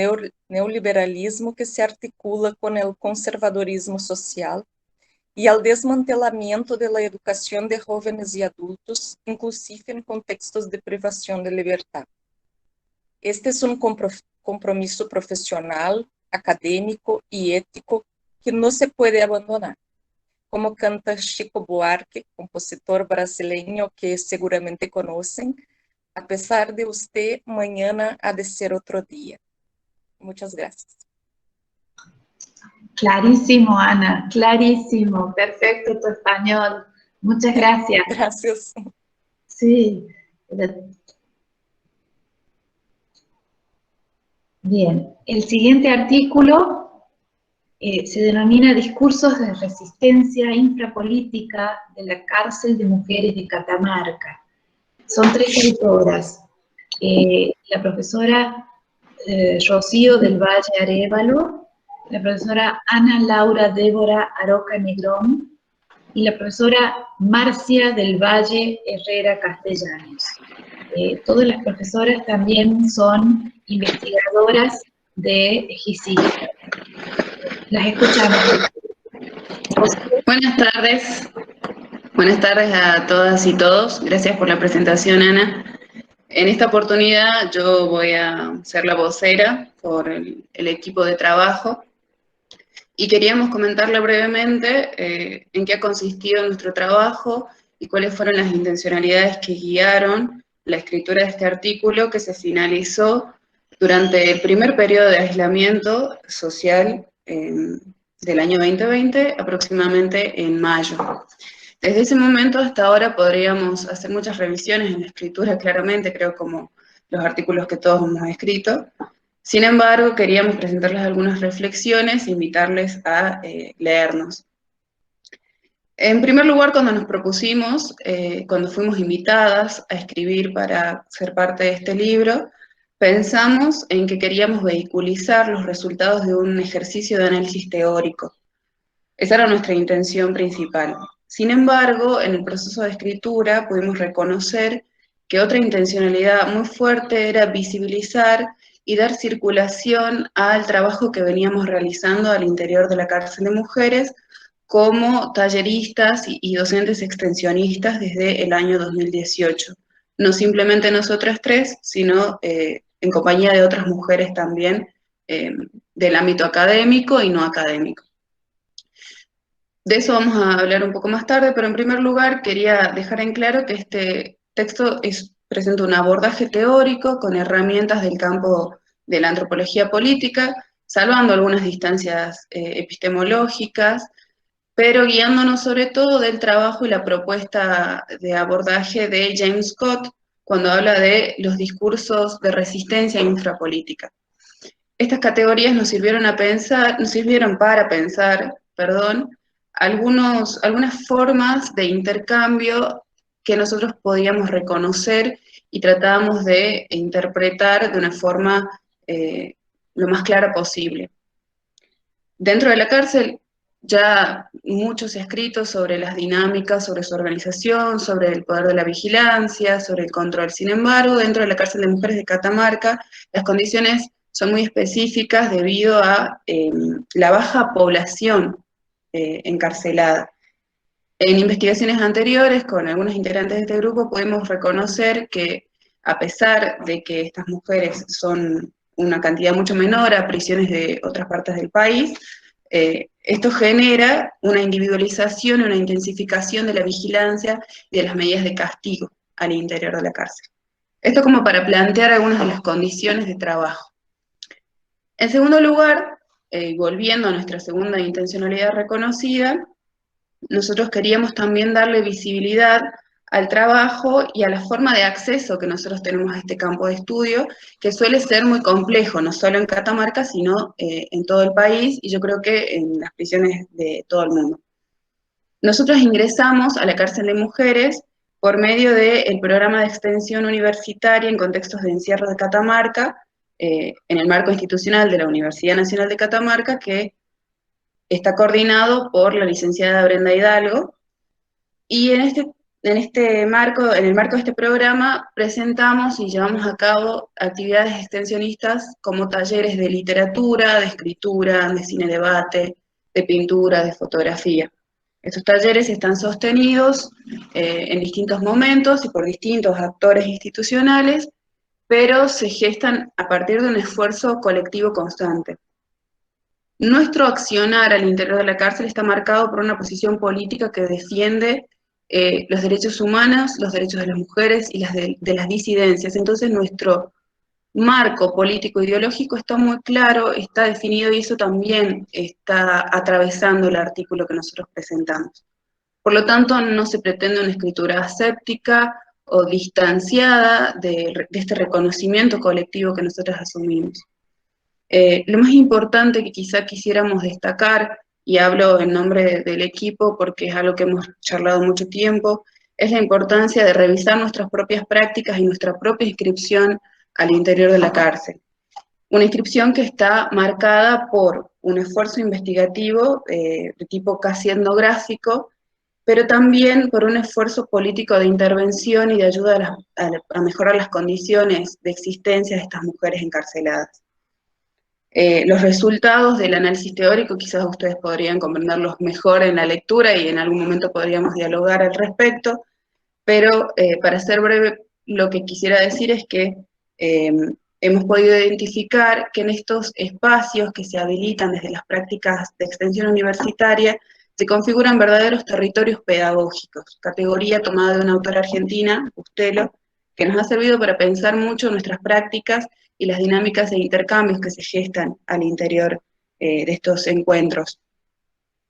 S9: neoliberalismo que se articula con el conservadorismo social y al desmantelamiento de la educación de jóvenes y adultos, inclusive en contextos de privación de libertad. Este es un compromiso profesional, académico y ético que no se puede abandonar. Como canta Chico Buarque, compositor brasileño que seguramente conocen, a pesar de usted, mañana ha de ser otro día. Muchas gracias.
S1: Clarísimo, Ana, clarísimo, perfecto tu español. Muchas gracias.
S9: Gracias.
S1: Sí. Bien, el siguiente artículo se denomina Discursos de resistencia infrapolítica de la cárcel de mujeres de Catamarca. Son 3 autoras, la profesora Rocío del Valle Arévalo, la profesora Ana Laura Débora Aroca Negrón y la profesora Marcia del Valle Herrera Castellanos. Todas las profesoras también son investigadoras de GICIC. Las escuchamos.
S10: Buenas tardes. Buenas tardes a todas y todos. Gracias por la presentación, Ana. En esta oportunidad yo voy a ser la vocera por el equipo de trabajo y queríamos comentarle brevemente en qué ha consistido nuestro trabajo y cuáles fueron las intencionalidades que guiaron la escritura de este artículo que se finalizó durante el primer periodo de aislamiento social del año 2020, aproximadamente en mayo. Desde ese momento hasta ahora podríamos hacer muchas revisiones en la escritura, claramente, creo como los artículos que todos hemos escrito. Sin embargo, queríamos presentarles algunas reflexiones e invitarles a leernos. En primer lugar, cuando nos propusimos, cuando fuimos invitadas a escribir para ser parte de este libro, pensamos en que queríamos vehiculizar los resultados de un ejercicio de análisis teórico. Esa era nuestra intención principal. Sin embargo, en el proceso de escritura pudimos reconocer que otra intencionalidad muy fuerte era visibilizar y dar circulación al trabajo que veníamos realizando al interior de la cárcel de mujeres como talleristas y docentes extensionistas desde el año 2018. No simplemente nosotras tres, sino en compañía de otras mujeres también del ámbito académico y no académico. De eso vamos a hablar un poco más tarde, pero en primer lugar quería dejar en claro que este texto presenta un abordaje teórico con herramientas del campo de la antropología política, salvando algunas distancias epistemológicas, pero guiándonos sobre todo del trabajo y la propuesta de abordaje de James Scott cuando habla de los discursos de resistencia infrapolítica. Estas categorías nos sirvieron para pensar, algunas formas de intercambio que nosotros podíamos reconocer y tratábamos de interpretar de una forma lo más clara posible. Dentro de la cárcel ya mucho se ha escrito sobre las dinámicas, sobre su organización, sobre el poder de la vigilancia, sobre el control. Sin embargo, dentro de la cárcel de mujeres de Catamarca, las condiciones son muy específicas debido a la baja población encarcelada. En investigaciones anteriores con algunos integrantes de este grupo pudimos reconocer que a pesar de que estas mujeres son una cantidad mucho menor a prisiones de otras partes del país, esto genera una individualización y una intensificación de la vigilancia y de las medidas de castigo al interior de la cárcel. Esto como para plantear algunas de las condiciones de trabajo. En segundo lugar, volviendo a nuestra segunda intencionalidad reconocida, nosotros queríamos también darle visibilidad al trabajo y a la forma de acceso que nosotros tenemos a este campo de estudio, que suele ser muy complejo, no solo en Catamarca, sino en todo el país, y yo creo que en las prisiones de todo el mundo. Nosotros ingresamos a la cárcel de mujeres por medio del programa de extensión universitaria en contextos de encierro de Catamarca, en el marco institucional de la Universidad Nacional de Catamarca, que está coordinado por la licenciada Brenda Hidalgo, y en el marco de este programa presentamos y llevamos a cabo actividades extensionistas como talleres de literatura, de escritura, de cine debate, de pintura, de fotografía. Estos talleres están sostenidos en distintos momentos y por distintos actores institucionales, pero se gestan a partir de un esfuerzo colectivo constante. Nuestro accionar al interior de la cárcel está marcado por una posición política que defiende los derechos humanos, los derechos de las mujeres y de las disidencias. Entonces nuestro marco político-ideológico está muy claro, está definido y eso también está atravesando el artículo que nosotros presentamos. Por lo tanto, no se pretende una escritura aséptica o distanciada de este reconocimiento colectivo que nosotros asumimos. Lo más importante que quizá quisiéramos destacar, y hablo en nombre del equipo porque es algo que hemos charlado mucho tiempo, es la importancia de revisar nuestras propias prácticas y nuestra propia inscripción al interior de la cárcel. Una inscripción que está marcada por un esfuerzo investigativo de tipo casi etnográfico, pero también por un esfuerzo político de intervención y de ayuda a mejorar las condiciones de existencia de estas mujeres encarceladas. Los resultados del análisis teórico quizás ustedes podrían comprenderlos mejor en la lectura y en algún momento podríamos dialogar al respecto, pero para ser breve lo que quisiera decir es que hemos podido identificar que en estos espacios que se habilitan desde las prácticas de extensión universitaria se configuran verdaderos territorios pedagógicos, categoría tomada de una autora argentina, Bustelo, que nos ha servido para pensar mucho nuestras prácticas y las dinámicas de intercambios que se gestan al interior de estos encuentros.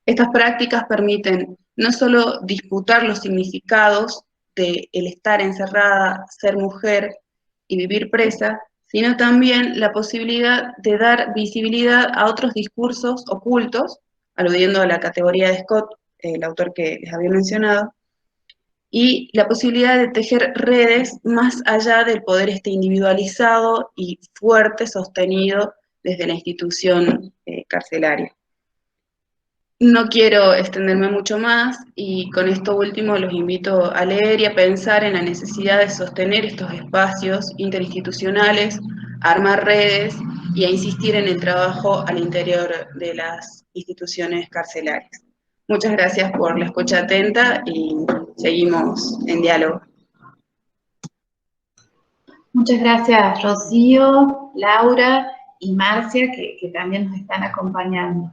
S10: Estas prácticas permiten no solo disputar los significados de el estar encerrada, ser mujer y vivir presa, sino también la posibilidad de dar visibilidad a otros discursos ocultos, aludiendo a la categoría de Scott, el autor que les había mencionado, y la posibilidad de tejer redes más allá del poder individualizado y fuerte sostenido desde la institución carcelaria. No quiero extenderme mucho más y con esto último los invito a leer y a pensar en la necesidad de sostener estos espacios interinstitucionales, a armar redes y a insistir en el trabajo al interior de las instituciones carcelarias. Muchas gracias por la escucha atenta y seguimos en diálogo.
S1: Muchas gracias, Rocío, Laura y Marcia, que también nos están acompañando.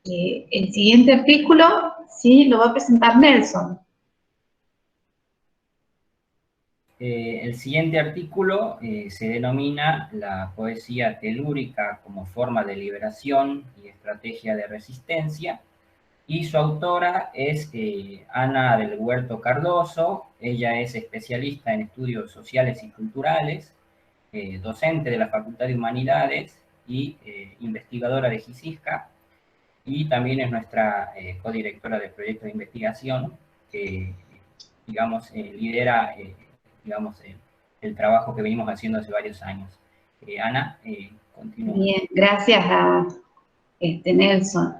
S1: El siguiente artículo, sí, lo va a presentar Nelson.
S7: El siguiente artículo se denomina la poesía telúrica como forma de liberación y estrategia de resistencia, y su autora es Ana del Huerto Cardoso. Ella es especialista en estudios sociales y culturales, docente de la Facultad de Humanidades y investigadora de GICISCA, y también es nuestra codirectora del proyecto de investigación que, digamos, lidera, el trabajo que venimos haciendo hace varios años. Ana, continúa.
S1: Bien, gracias a Nelson.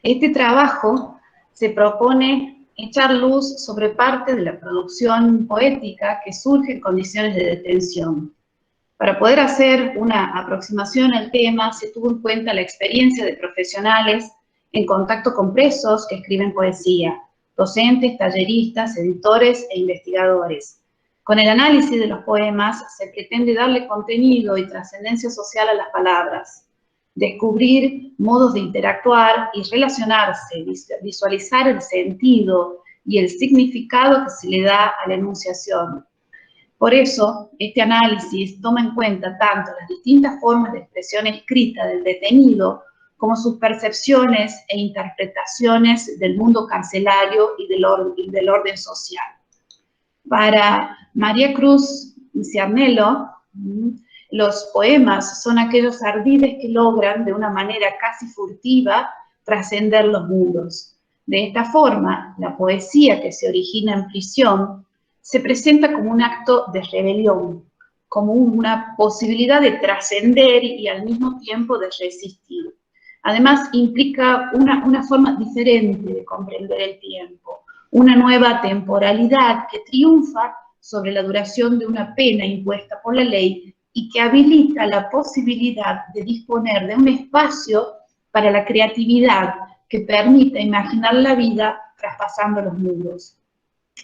S1: Este trabajo se propone echar luz sobre parte de la producción poética que surge en condiciones de detención. Para poder hacer una aproximación al tema, se tuvo en cuenta la experiencia de profesionales en contacto con presos que escriben poesía, docentes, talleristas, editores e investigadores. Con el análisis de los poemas se pretende darle contenido y trascendencia social a las palabras, descubrir modos de interactuar y relacionarse, visualizar el sentido y el significado que se le da a la enunciación. Por eso, este análisis toma en cuenta tanto las distintas formas de expresión escrita del detenido como sus percepciones e interpretaciones del mundo carcelario y del orden social. Para María Cruz Ciarnello, los poemas son aquellos ardides que logran de una manera casi furtiva trascender los muros. De esta forma, la poesía que se origina en prisión se presenta como un acto de rebelión, como una posibilidad de trascender y al mismo tiempo de resistir. Además, implica una forma diferente de comprender el tiempo, una nueva temporalidad que triunfa sobre la duración de una pena impuesta por la ley y que habilita la posibilidad de disponer de un espacio para la creatividad que permita imaginar la vida traspasando los muros.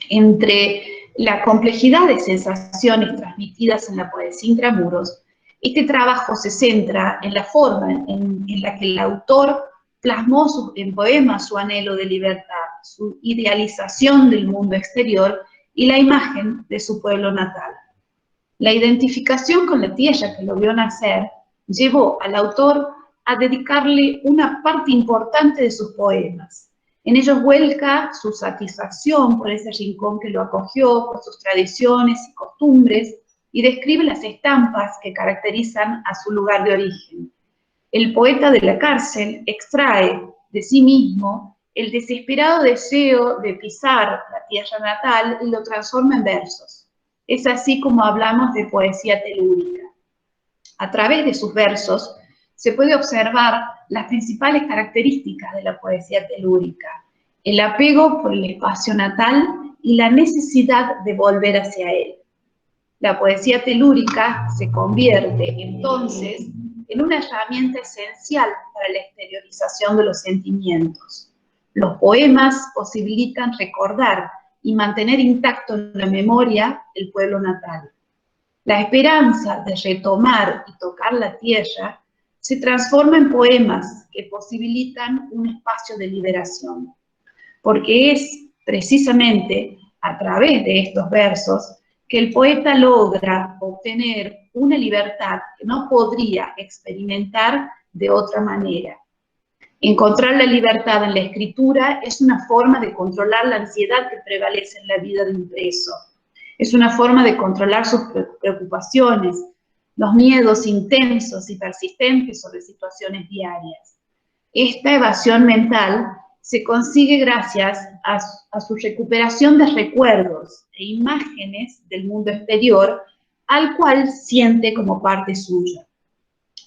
S1: Entre la complejidad de sensaciones transmitidas en la poesía intramuros, este trabajo se centra en la forma en la que el autor plasmó en poemas su anhelo de libertad, su idealización del mundo exterior y la imagen de su pueblo natal. La identificación con la tierra que lo vio nacer llevó al autor a dedicarle una parte importante de sus poemas. En ellos vuelca su satisfacción por ese rincón que lo acogió, por sus tradiciones y costumbres, y describe las estampas que caracterizan a su lugar de origen. El poeta de la cárcel extrae de sí mismo el desesperado deseo de pisar la tierra natal y lo transforma en versos. Es así como hablamos de poesía telúrica. A través de sus versos se puede observar las principales características de la poesía telúrica: el apego por el espacio natal y la necesidad de volver hacia él. La poesía telúrica se convierte entonces en una herramienta esencial para la exteriorización de los sentimientos. Los poemas posibilitan recordar y mantener intacto en la memoria el pueblo natal. La esperanza de retomar y tocar la tierra se transforma en poemas que posibilitan un espacio de liberación, porque es precisamente a través de estos versos que el poeta logra obtener una libertad que no podría experimentar de otra manera. Encontrar la libertad en la escritura es una forma de controlar la ansiedad que prevalece en la vida de un preso. Es una forma de controlar sus preocupaciones, los miedos intensos y persistentes sobre situaciones diarias. Esta evasión mental se consigue gracias a su recuperación de recuerdos e imágenes del mundo exterior al cual siente como parte suya.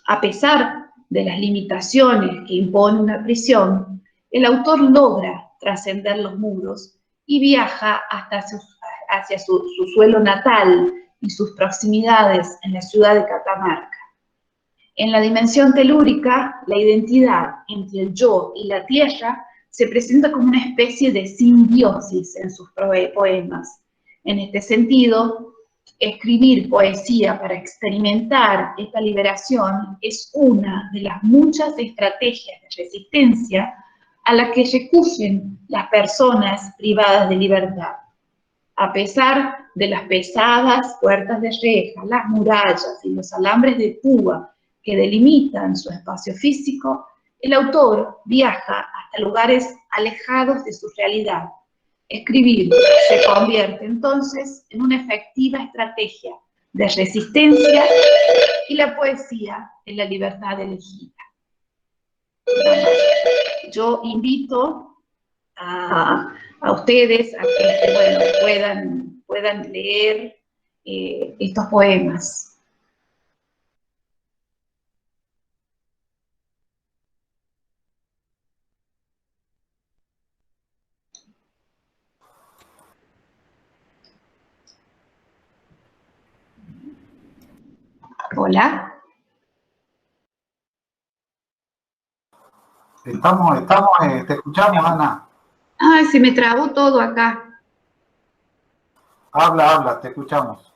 S1: A pesar de las limitaciones que impone una prisión, el autor logra trascender los muros y viaja hacia su suelo natal y sus proximidades en la ciudad de Catamarca. En la dimensión telúrica, la identidad entre el yo y la tierra se presenta como una especie de simbiosis en sus poemas. En este sentido, escribir poesía para experimentar esta liberación es una de las muchas estrategias de resistencia a las que recurren las personas privadas de libertad. A pesar de las pesadas puertas de reja, las murallas y los alambres de púa que delimitan su espacio físico, el autor viaja hasta lugares alejados de su realidad. Escribir se convierte entonces en una efectiva estrategia de resistencia y la poesía en la libertad elegida. Yo invito a ustedes a que puedan leer estos poemas. Hola.
S2: Te escuchamos, Ana.
S1: Ay, se me trabó todo acá.
S2: Habla, te escuchamos.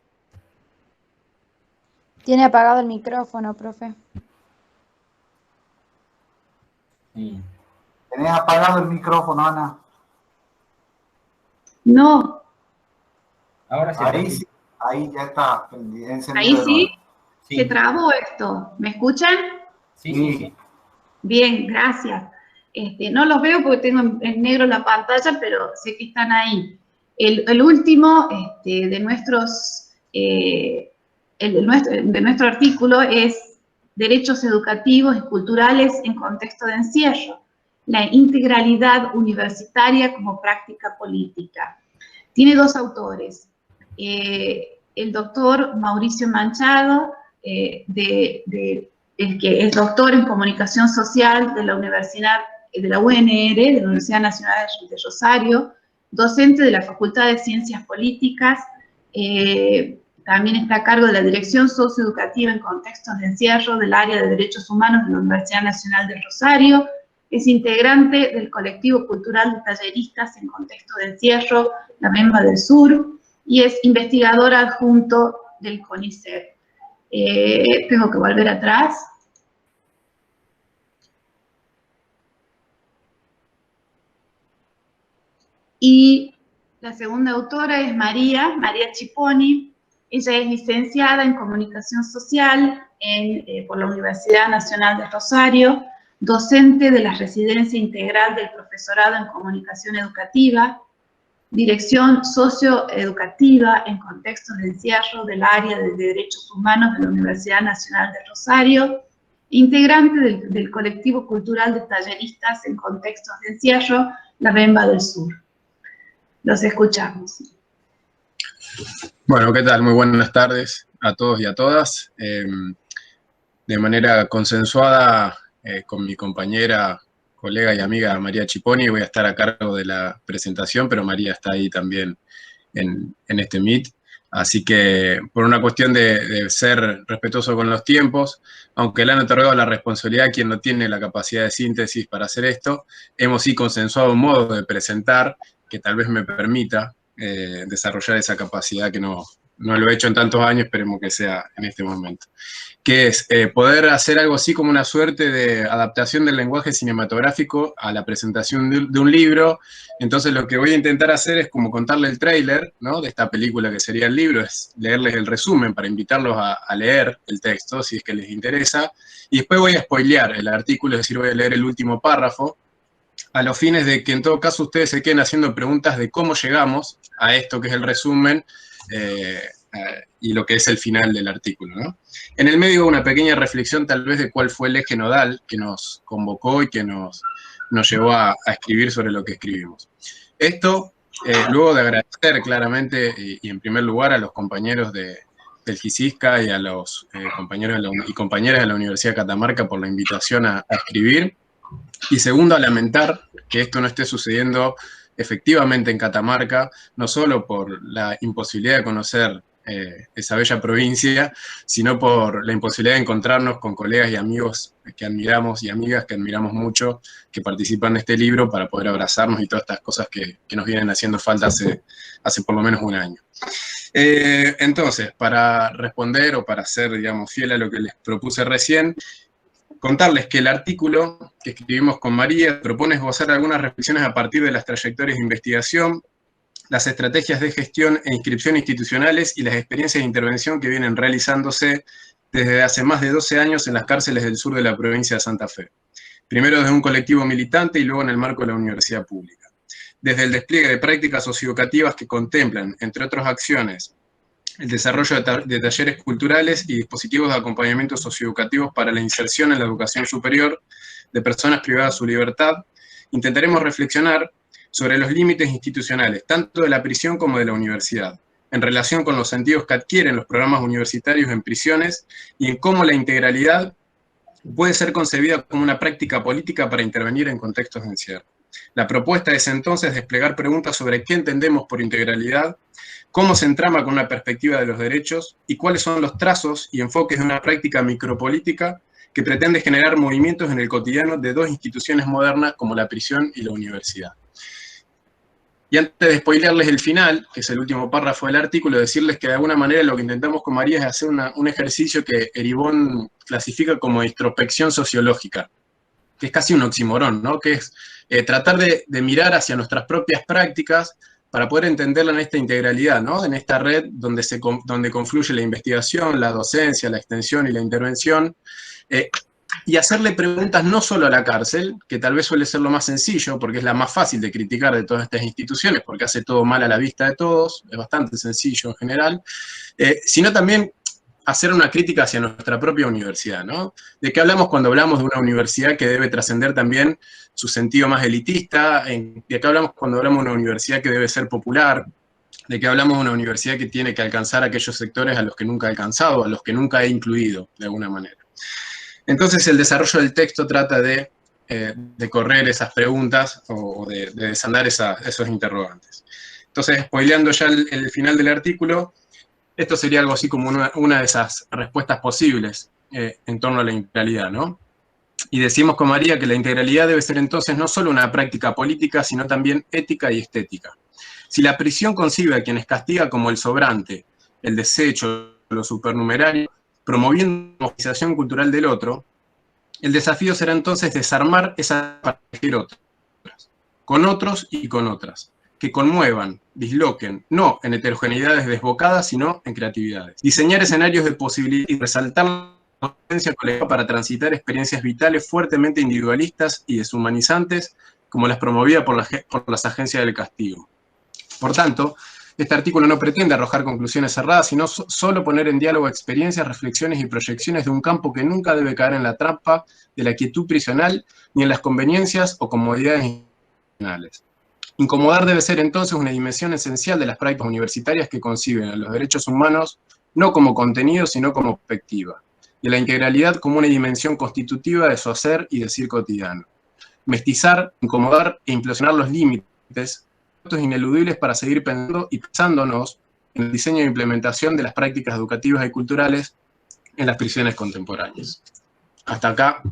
S8: Tiene apagado el micrófono, profe.
S7: Sí.
S2: ¿Tenés apagado el micrófono, Ana?
S1: No.
S7: Ahora sí.
S2: Ahí sí, ahí ya está encendido.
S1: Ahí sí.
S7: Sí.
S1: Se trabó esto. ¿Me escuchan?
S7: Sí.
S1: Bien, gracias. No los veo porque tengo en negro la pantalla, pero sé que están ahí. El último de nuestro artículo es Derechos Educativos y Culturales en Contexto de Encierro, la integralidad universitaria como práctica política. Tiene dos autores, el doctor Mauricio Manchado, el que es doctor en Comunicación Social de la Universidad de la UNR, de la Universidad Nacional de Rosario, docente de la Facultad de Ciencias Políticas, también está a cargo de la Dirección Socioeducativa en Contextos de Encierro del área de Derechos Humanos de la Universidad Nacional de Rosario, es integrante del colectivo cultural de talleristas en contexto de encierro, la MEMBA del Sur, y es investigador adjunto del CONICET. Tengo que volver atrás. Y la segunda autora es María Chiponi. Ella es licenciada en Comunicación Social por la Universidad Nacional de Rosario, docente de la Residencia Integral del Profesorado en Comunicación Educativa, Dirección Socioeducativa en Contextos de Encierro del área de Derechos Humanos de la Universidad Nacional de Rosario, integrante del colectivo cultural de talleristas en contextos de encierro, la MEMBA del Sur. Los escuchamos.
S11: Bueno, ¿qué tal? Muy buenas tardes a todos y a todas. De manera consensuada con mi compañera, colega y amiga María Chiponi, voy a estar a cargo de la presentación, pero María está ahí también en este Meet. Así que, por una cuestión de ser respetuoso con los tiempos, aunque le han otorgado la responsabilidad a quien no tiene la capacidad de síntesis para hacer esto, hemos sí consensuado un modo de presentar que tal vez me permita desarrollar esa capacidad que no lo he hecho en tantos años, esperemos que sea en este momento. Que es poder hacer algo así como una suerte de adaptación del lenguaje cinematográfico a la presentación de un libro. Entonces lo que voy a intentar hacer es como contarle el tráiler, ¿no?, de esta película que sería el libro, es leerles el resumen para invitarlos a leer el texto, si es que les interesa, y después voy a spoilear el artículo, es decir, voy a leer el último párrafo, a los fines de que en todo caso ustedes se queden haciendo preguntas de cómo llegamos a esto que es el resumen, y lo que es el final del artículo, ¿no? En el medio una pequeña reflexión tal vez de cuál fue el eje nodal que nos convocó y que nos llevó a escribir sobre lo que escribimos. Esto, luego de agradecer claramente y en primer lugar a los compañeros del GICISCA y a los compañeros y compañeras de la Universidad de Catamarca por la invitación a escribir, y segundo, a lamentar que esto no esté sucediendo efectivamente en Catamarca, no solo por la imposibilidad de conocer esa bella provincia, sino por la imposibilidad de encontrarnos con colegas y amigos que admiramos y amigas que admiramos mucho, que participan de este libro para poder abrazarnos y todas estas cosas que nos vienen haciendo falta hace por lo menos un año. Entonces, para responder o para ser, digamos, fiel a lo que les propuse recién, contarles que el artículo que escribimos con María propone esbozar algunas reflexiones a partir de las trayectorias de investigación, las estrategias de gestión e inscripción institucionales y las experiencias de intervención que vienen realizándose desde hace más de 12 años en las cárceles del sur de la provincia de Santa Fe. Primero desde un colectivo militante y luego en el marco de la universidad pública. Desde el despliegue de prácticas socioeducativas que contemplan, entre otras acciones, el desarrollo de talleres culturales y dispositivos de acompañamiento socioeducativos para la inserción en la educación superior de personas privadas de su libertad, intentaremos reflexionar sobre los límites institucionales, tanto de la prisión como de la universidad, en relación con los sentidos que adquieren los programas universitarios en prisiones y en cómo la integralidad puede ser concebida como una práctica política para intervenir en contextos de encierro. La propuesta es entonces desplegar preguntas sobre qué entendemos por integralidad, cómo se entrama con una perspectiva de los derechos y cuáles son los trazos y enfoques de una práctica micropolítica que pretende generar movimientos en el cotidiano de dos instituciones modernas como la prisión y la universidad. Y antes de spoilearles el final, que es el último párrafo del artículo, decirles que de alguna manera lo que intentamos con María es hacer un ejercicio que Eribon clasifica como introspección sociológica, que es casi un oxímoron, ¿no? Que es tratar de mirar hacia nuestras propias prácticas para poder entenderla en esta integralidad, ¿no? En esta red donde confluye la investigación, la docencia, la extensión y la intervención, y hacerle preguntas no solo a la cárcel, que tal vez suele ser lo más sencillo, porque es la más fácil de criticar de todas estas instituciones, porque hace todo mal a la vista de todos, es bastante sencillo en general, sino también hacer una crítica hacia nuestra propia universidad, ¿no? ¿De qué hablamos cuando hablamos de una universidad que debe trascender también su sentido más elitista? ¿De qué hablamos cuando hablamos de una universidad que debe ser popular? ¿De qué hablamos de una universidad que tiene que alcanzar a aquellos sectores a los que nunca ha alcanzado, a los que nunca ha incluido, de alguna manera? Entonces, el desarrollo del texto trata de correr esas preguntas o de desandar esos interrogantes. Entonces, spoileando ya el final del artículo, esto sería algo así como una de esas respuestas posibles en torno a la integralidad, ¿no? Y decimos con María que la integralidad debe ser entonces no solo una práctica política, sino también ética y estética. Si la prisión concibe a quienes castiga como el sobrante, el desecho, lo supernumerario, promoviendo la movilización cultural del otro, el desafío será entonces desarmar esa para elegir otras, con otros y con otras, que conmuevan, disloquen, no en heterogeneidades desbocadas, sino en creatividades. Diseñar escenarios de posibilidad y resaltar la potencia colectiva para transitar experiencias vitales fuertemente individualistas y deshumanizantes, como las promovidas por las agencias del castigo. Por tanto, este artículo no pretende arrojar conclusiones cerradas, sino solo poner en diálogo experiencias, reflexiones y proyecciones de un campo que nunca debe caer en la trampa de la quietud prisional ni en las conveniencias o comodidades institucionales. Incomodar debe ser entonces una dimensión esencial de las prácticas universitarias que conciben a los derechos humanos no como contenido, sino como perspectiva, y la integralidad como una dimensión constitutiva de su hacer y decir cotidiano. Mestizar, incomodar e implosionar los límites ineludibles para seguir pensando y pensándonos en el diseño e implementación de las prácticas educativas y culturales en las prisiones contemporáneas. Hasta acá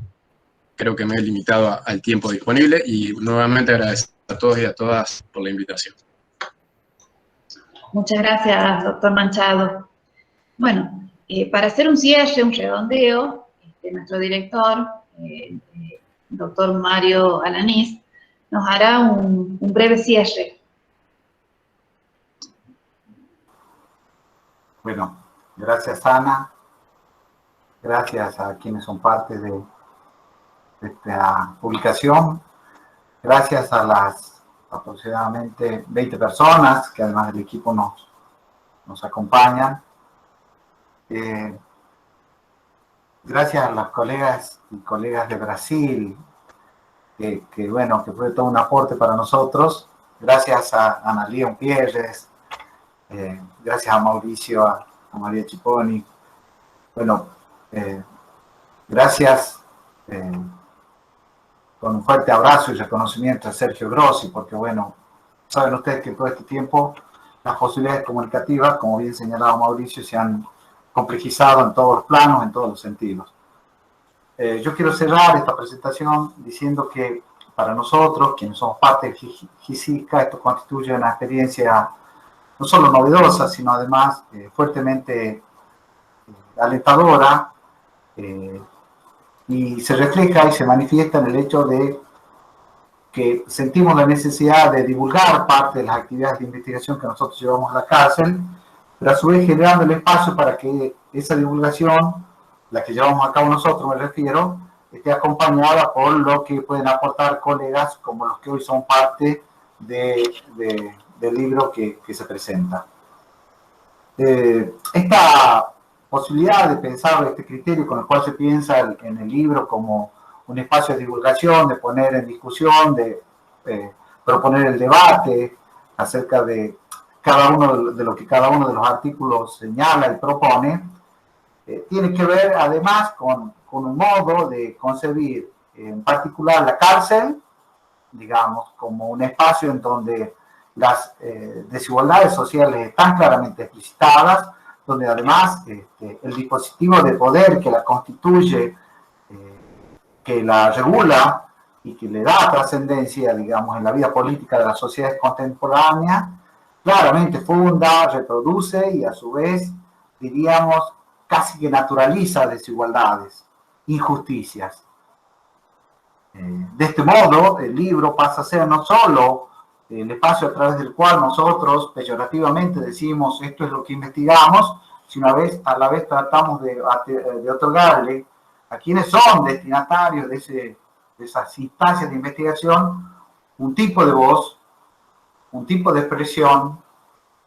S11: creo que me he limitado al tiempo disponible y nuevamente agradecer a todos y a todas por la invitación.
S1: Muchas gracias, doctor Manchado. Bueno, para hacer un cierre, un redondeo, nuestro director, doctor Mario Alanís, nos hará un breve cierre.
S2: Bueno, gracias Ana, gracias a quienes son parte de esta publicación, gracias a las aproximadamente 20 personas que además del equipo nos acompañan. Gracias a las colegas y colegas de Brasil, que fue todo un aporte para nosotros. Gracias a Ana León Pierres, gracias a Mauricio, a María Chiponi. Bueno, gracias con un fuerte abrazo y reconocimiento a Sergio Grossi, porque bueno, saben ustedes que todo este tiempo las posibilidades comunicativas, como bien señalaba Mauricio, se han complejizado en todos los planos, en todos los sentidos. Yo quiero cerrar esta presentación diciendo que para nosotros, quienes somos parte de GISICA, esto constituye una experiencia no solo novedosa, sino además fuertemente alentadora, y se refleja y se manifiesta en el hecho de que sentimos la necesidad de divulgar parte de las actividades de investigación que nosotros llevamos a la cárcel, pero a su vez generando el espacio para que esa divulgación, la que llevamos a cabo nosotros, me refiero, esté acompañada por lo que pueden aportar colegas como los que hoy son parte del libro que se presenta. Esta posibilidad de pensar este criterio con el cual se piensa en el libro como un espacio de divulgación, de poner en discusión, de proponer el debate acerca de de lo que cada uno de los artículos señala y propone, tiene que ver además con un modo de concebir en particular la cárcel, digamos, como un espacio en donde las desigualdades sociales están claramente explicitadas, donde además el dispositivo de poder que la constituye, que la regula y que le da trascendencia, digamos, en la vida política de las sociedades contemporáneas, claramente funda, reproduce y a su vez, diríamos, casi que naturaliza desigualdades, injusticias. De este modo, el libro pasa a ser no solo el espacio a través del cual nosotros peyorativamente decimos esto es lo que investigamos, sino a la vez tratamos de otorgarle a quienes son destinatarios de esas instancias de investigación un tipo de voz, un tipo de expresión,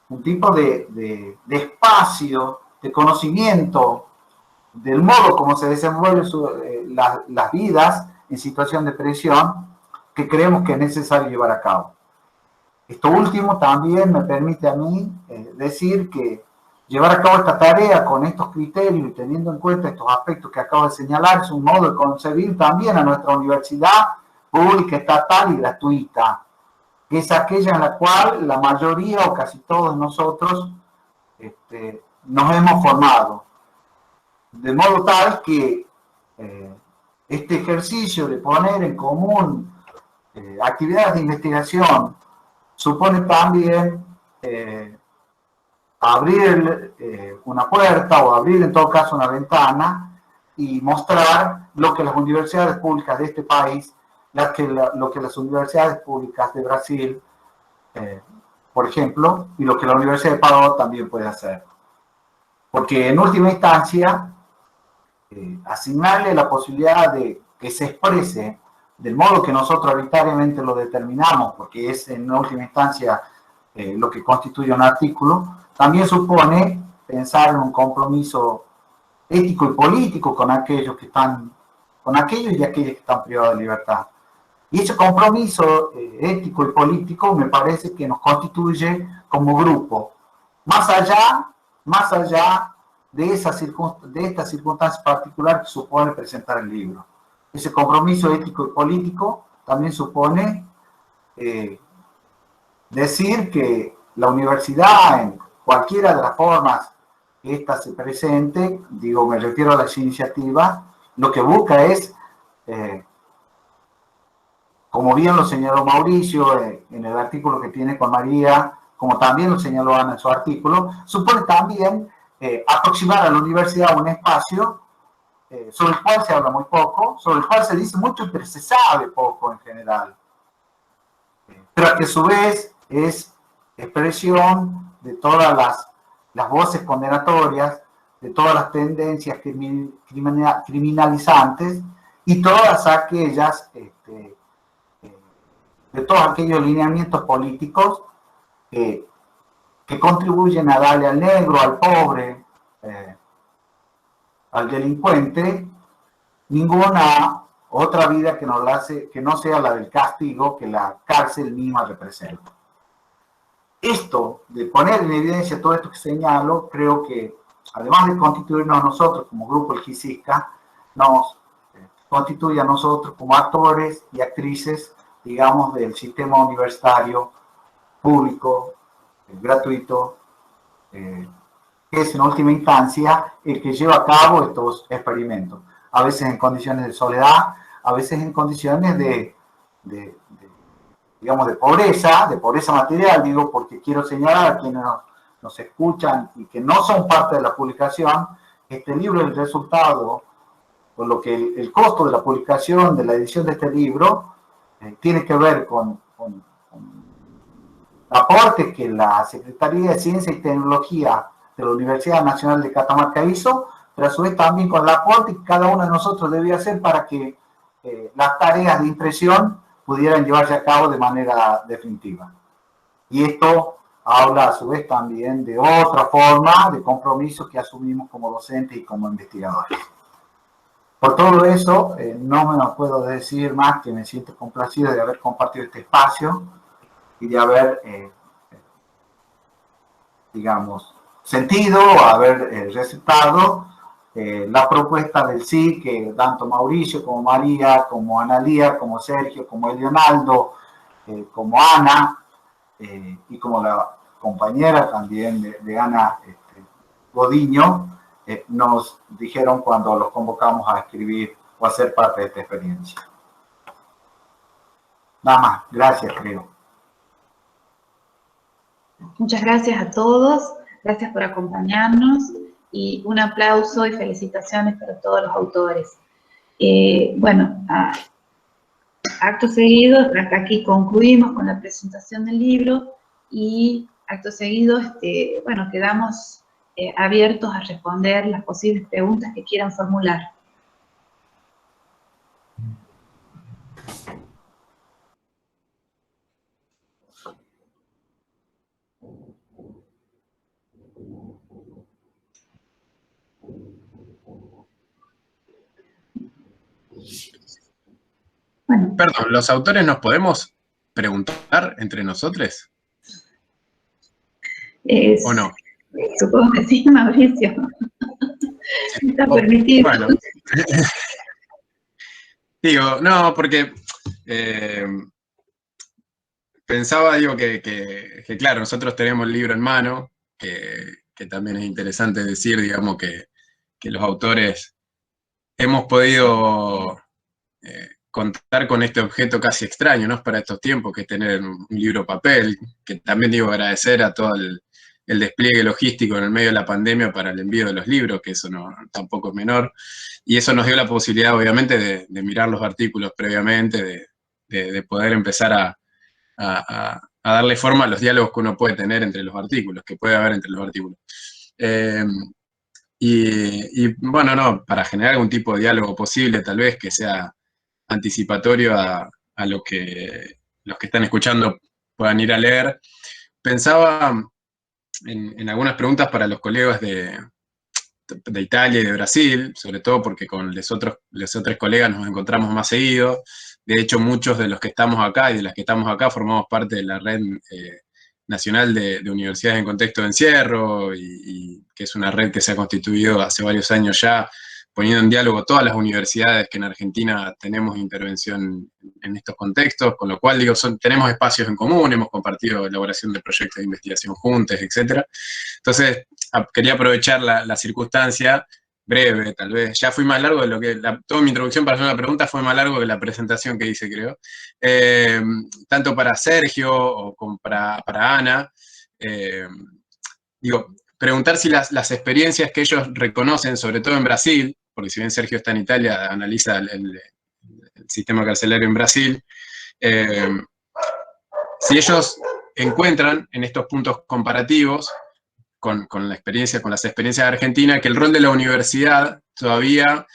S2: un tipo de espacio, de conocimiento del modo como se desenvuelven las vidas en situación de presión que creemos que es necesario llevar a cabo. Esto último también me permite a mí decir que llevar a cabo esta tarea con estos criterios y teniendo en cuenta estos aspectos que acabo de señalar es un modo de concebir también a nuestra universidad pública, estatal y gratuita, que es aquella en la cual la mayoría o casi todos nosotros nos hemos formado. De modo tal que este ejercicio de poner en común actividades de investigación supone también abrir una puerta o abrir en todo caso una ventana y mostrar lo que las universidades públicas de este país, lo que las universidades públicas de Brasil, por ejemplo, y lo que la Universidad de Padua también puede hacer. Porque en última instancia, asignarle la posibilidad de que se exprese del modo que nosotros arbitrariamente lo determinamos, porque es en última instancia lo que constituye un artículo, también supone pensar en un compromiso ético y político con aquellos y aquellas que están privados de libertad. Y ese compromiso ético y político me parece que nos constituye como grupo, más allá de esta circunstancia particular que supone presentar el libro. Ese compromiso ético y político también supone decir que la universidad, en cualquiera de las formas que ésta se presente, me refiero a las iniciativas, lo que busca es, como bien lo señaló Mauricio en el artículo que tiene con María, como también lo señaló Ana en su artículo, supone también aproximar a la universidad un espacio sobre el cual se habla muy poco, sobre el cual se dice mucho, pero se sabe poco en general. Pero que a su vez es expresión de todas las voces condenatorias, de todas las tendencias criminalizantes y todas aquellas, de todos aquellos lineamientos políticos que contribuyen a darle al negro, al pobre, al delincuente, ninguna otra vida que no sea la del castigo que la cárcel misma representa. Esto, de poner en evidencia todo esto que señalo, creo que, además de constituirnos nosotros como grupo El GICISCA, nos constituye a nosotros como actores y actrices, digamos, del sistema universitario público, gratuito, que es en última instancia el que lleva a cabo estos experimentos, a veces en condiciones de soledad, a veces en condiciones digamos, de pobreza material, digo, porque quiero señalar a quienes nos escuchan y que no son parte de la publicación, este libro es el resultado, por lo que el costo de la publicación, de la edición de este libro, tiene que ver con el aporte que la Secretaría de Ciencia y Tecnología de la Universidad Nacional de Catamarca hizo, pero a su vez también con el aporte que cada uno de nosotros debía hacer para que las tareas de impresión pudieran llevarse a cabo de manera definitiva. Y esto habla a su vez también de otra forma de compromiso que asumimos como docentes y como investigadores. Por todo eso, no me puedo decir más que me siento complacido de haber compartido este espacio y de haber, digamos, sentido, haber receptado la propuesta del sí, que tanto Mauricio como María, como Analía, como Sergio, como Leonardo, como Ana, y como la compañera también de Ana Godiño, nos dijeron cuando los convocamos a escribir o a ser parte de esta experiencia. Nada más, gracias, creo.
S1: Muchas gracias a todos, gracias por acompañarnos y un aplauso y felicitaciones para todos los autores. Bueno, acto seguido, hasta aquí concluimos con la presentación del libro y acto seguido, bueno, quedamos abiertos a responder las posibles preguntas que quieran formular. Bueno.
S11: Perdón, ¿los autores nos podemos preguntar entre nosotros? ¿O no?
S1: Supongo que sí, Mauricio. Está permitido.
S11: Bueno. Digo, no, porque pensaba, digo, que claro, nosotros tenemos el libro en mano, que también es interesante decir, digamos, que los autores hemos podido contar con este objeto casi extraño, ¿no? Para estos tiempos, que es tener un libro papel, que también digo agradecer a todo el despliegue logístico en el medio de la pandemia para el envío de los libros, que eso tampoco es menor, y eso nos dio la posibilidad, obviamente, de mirar los artículos previamente, de poder empezar a darle forma a los diálogos que uno puede tener entre los artículos, que puede haber entre los artículos. Y bueno, no, para generar algún tipo de diálogo posible, tal vez que sea anticipatorio a lo que los que están escuchando puedan ir a leer, pensaba en algunas preguntas para los colegas de Italia y de Brasil, sobre todo porque con los otros colegas nos encontramos más seguido. De hecho, muchos de los que estamos acá y de las que estamos acá formamos parte de la red nacional de universidades en contexto de encierro, y que es una red que se ha constituido hace varios años ya, poniendo en diálogo todas las universidades que en Argentina tenemos intervención en estos contextos, con lo cual, digo, tenemos espacios en común, hemos compartido elaboración de proyectos de investigación juntos, etc. Entonces, quería aprovechar la circunstancia, breve tal vez, ya fui más largo de lo que, toda mi introducción para hacer una pregunta fue más largo que la presentación que hice, creo, tanto para Sergio como para Ana. digo, preguntar si las experiencias que ellos reconocen, sobre todo en Brasil, porque si bien Sergio está en Italia, analiza el sistema carcelario en Brasil, si ellos encuentran en estos puntos comparativos con la experiencia, con las experiencias de Argentina, que el rol de la universidad todavía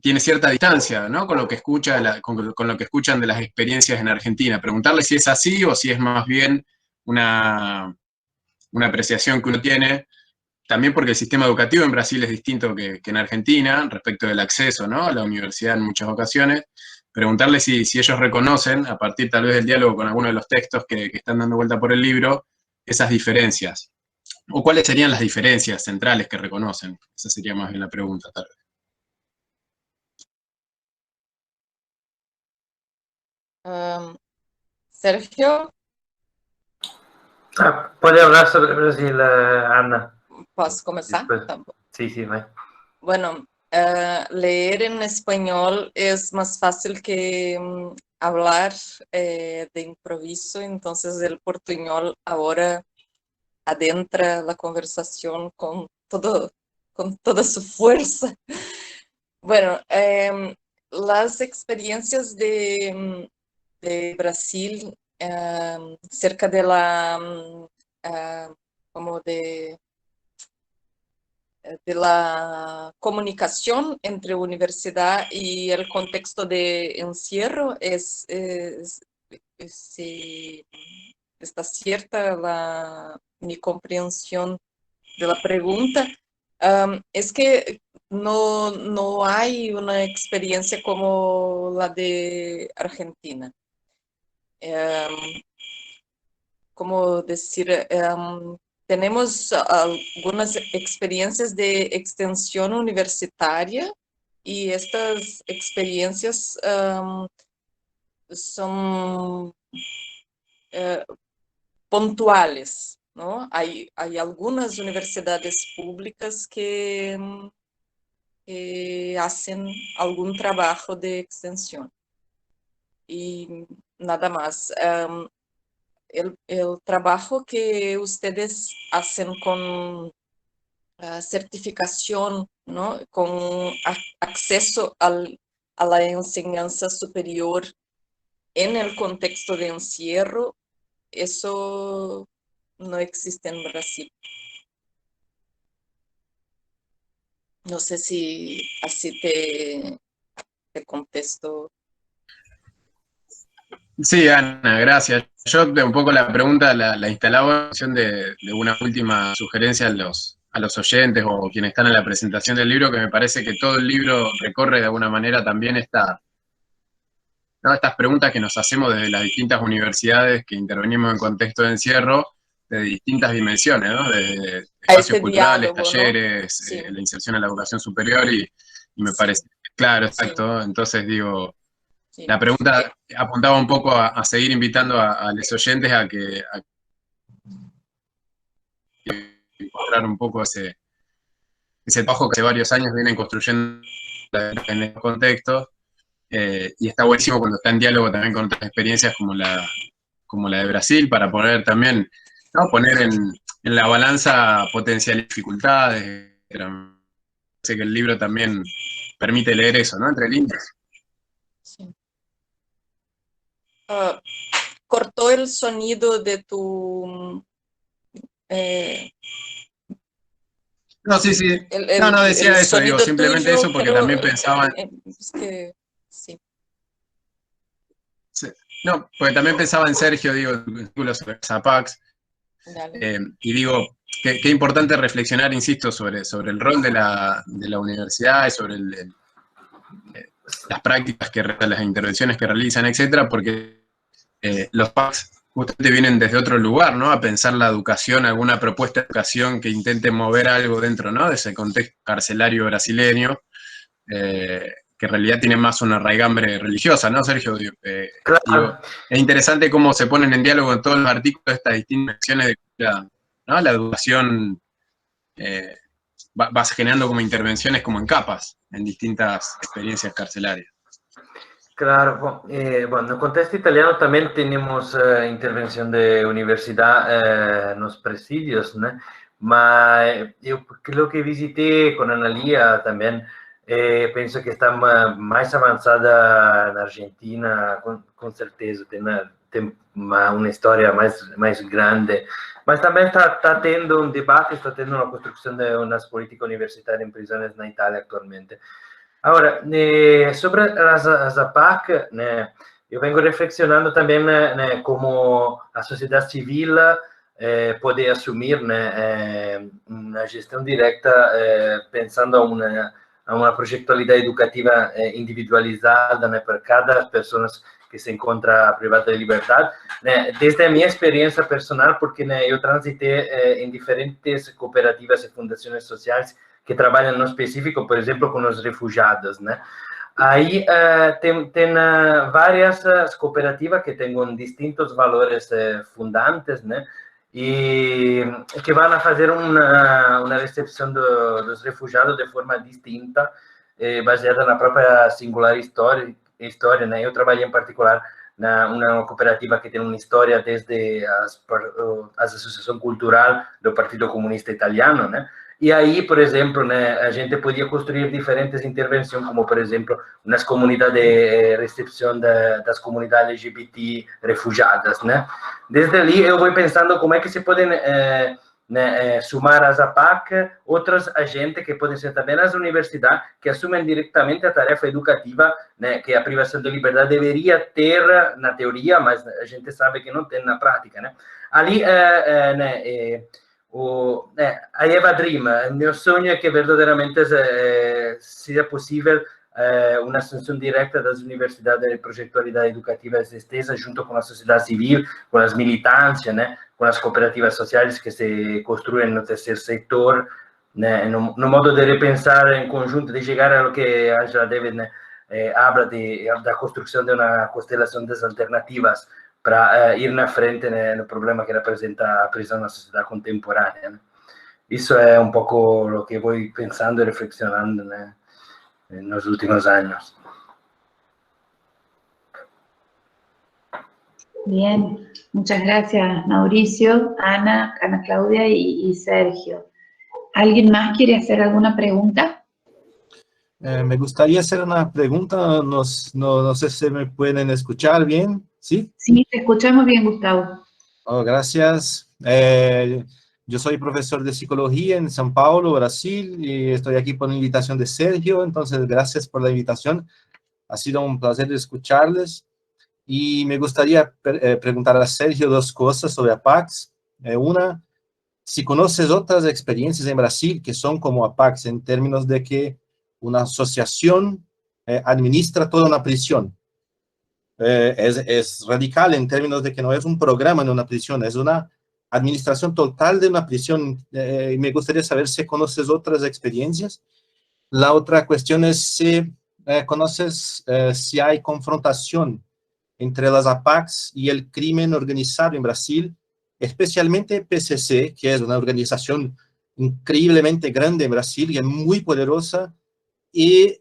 S11: tiene cierta distancia, ¿no? Con lo que con lo que escuchan de las experiencias en Argentina. Preguntarle si es así o si es más bien una apreciación que uno tiene, también porque el sistema educativo en Brasil es distinto que en Argentina, respecto del acceso, ¿no?, a la universidad en muchas ocasiones. Preguntarle si ellos reconocen, a partir tal vez del diálogo con algunos de los textos que están dando vuelta por el libro, esas diferencias. O cuáles serían las diferencias centrales que reconocen. Esa sería más bien la pregunta, tal vez.
S9: Sergio.
S5: Puede hablar sobre Brasil, Ana.
S9: ¿Puedo comenzar?
S5: Sí, sí, vai.
S9: Bueno, leer en español es más fácil que hablar de improviso, entonces el portuñol ahora adentra la conversación con toda su fuerza. Bueno, las experiencias de Brasil cerca de la comunicación entre universidad y el contexto de encierro está cierta mi comprensión de la pregunta. Es que no hay una experiencia como la de Argentina. ¿Cómo decir? Tenemos algunas experiencias de extensión universitaria y estas experiencias son puntuales, ¿no? Hay algunas universidades públicas que hacen algún trabajo de extensión y nada más. El trabajo que ustedes hacen con certificación, ¿no?, con acceso a la enseñanza superior en el contexto de encierro, eso no existe en Brasil. No sé si así te contesto.
S11: Sí, Ana, gracias. Yo un poco la pregunta la instalaba en función de una última sugerencia a los oyentes o quienes están en la presentación del libro, que me parece que todo el libro recorre de alguna manera también estas preguntas que nos hacemos desde las distintas universidades que intervenimos en contexto de encierro, de distintas dimensiones, ¿no? Desde espacios culturales, diálogo, talleres, ¿no? Sí. La inserción en la educación superior y me parece, claro, exacto. Sí. Entonces digo, sí. La pregunta apuntaba un poco a seguir invitando a los oyentes a que encontrar un poco ese trabajo que hace varios años vienen construyendo en el contexto, y está buenísimo cuando está en diálogo también con otras experiencias como la de Brasil, para poder también, ¿no?, poner en la balanza potenciales dificultades. Sé que el libro también permite leer eso, ¿no?, entre líneas.
S9: Sí. Cortó el sonido de tu...
S11: No, sí, sí. No, decía eso, digo, simplemente tuyo, eso porque también pensaba...
S9: Es que, sí.
S11: Sí. No, porque también pensaba en Sergio, digo, sobre Zapax, y digo, qué importante reflexionar, insisto, sobre el rol de la universidad y sobre las prácticas las intervenciones que realizan, etcétera, porque los PACs justamente vienen desde otro lugar, ¿no?, a pensar la educación, alguna propuesta de educación que intente mover algo dentro, ¿no?, de ese contexto carcelario brasileño, que en realidad tiene más una raigambre religiosa, ¿no, Sergio?
S5: Claro.
S11: Digo, es interesante cómo se ponen en diálogo en todos los artículos estas distintas acciones de ¿no? La educación vas generando como intervenciones como en capas, en distintas experiencias carcelarias.
S5: Claro, bueno, no contexto italiano también tenemos intervención de universidad en los presidios, ¿no? Pero yo creo que visité con Analia también, pienso que está más avanzada en Argentina, con certeza, tiene una historia más grande, pero también está teniendo un debate, está teniendo una construcción de unas políticas universitarias en prisiones en Italia actualmente. Agora, sobre as APAC, né, eu venho reflexionando também como a sociedade civil pode assumir uma gestão direta, pensando a uma projetualidade educativa individualizada, né, para cada pessoa que se encontra privada de liberdade. Né, desde a minha experiência personal, porque né, eu transitei em diferentes cooperativas e fundações sociais que trabalham no específico, por exemplo, com os refugiados, né? Aí tem várias cooperativas que têm distintos valores fundantes, né? E que vão fazer uma recepção dos refugiados de forma distinta, baseada na própria singular história, né? Eu trabalhei em particular uma cooperativa que tem uma história desde a Associação Cultural do Partido Comunista Italiano, né? E aí, por exemplo, né, a gente podia construir diferentes intervenções, como, por exemplo, nas comunidades de recepção das comunidades LGBT refugiadas, né? Desde ali, eu vou pensando como é que se podem sumar às APAC outros agentes que podem ser também as universidades, que assumem diretamente a tarefa educativa, né, que a privação de liberdade deveria ter na teoria, mas a gente sabe que não tem na prática, né? Ali, a Eva Dream, meu sonho é que verdadeiramente seja possível uma assunção direta das universidades de projetualidade educativa extensa junto com a sociedade civil, com as militâncias, né, com as cooperativas sociais que se construem no terceiro setor, né, no modo de repensar em conjunto, de chegar a lo que Angela David habla da construção de uma constelação das alternativas para ir na frente no problema que representa a prisão na sociedade contemporânea, né? Isso é um pouco o que vou pensando e reflexionando, né, nos últimos anos.
S1: Bien, muchas gracias Mauricio, Ana Claudia y Sergio. ¿Alguien más quiere hacer alguna pregunta?
S12: Me gustaría hacer una pregunta, no sé si me pueden escuchar bien, ¿sí?
S1: Sí, te escuchamos bien, Gustavo.
S12: Oh, gracias. Yo soy profesor de psicología en São Paulo, Brasil, y estoy aquí por invitación de Sergio, entonces gracias por la invitación. Ha sido un placer escucharles. Y me gustaría preguntar a Sergio dos cosas sobre APACs. Una, si conoces otras experiencias en Brasil que son como APACs, en términos de que una asociación administra toda una prisión. Es radical en términos de que no es un programa en una prisión, es una administración total de una prisión. Me gustaría saber si conoces otras experiencias. La otra cuestión es si conoces si hay confrontación entre las APACs y el crimen organizado en Brasil, especialmente PCC, que es una organización increíblemente grande en Brasil y muy poderosa, y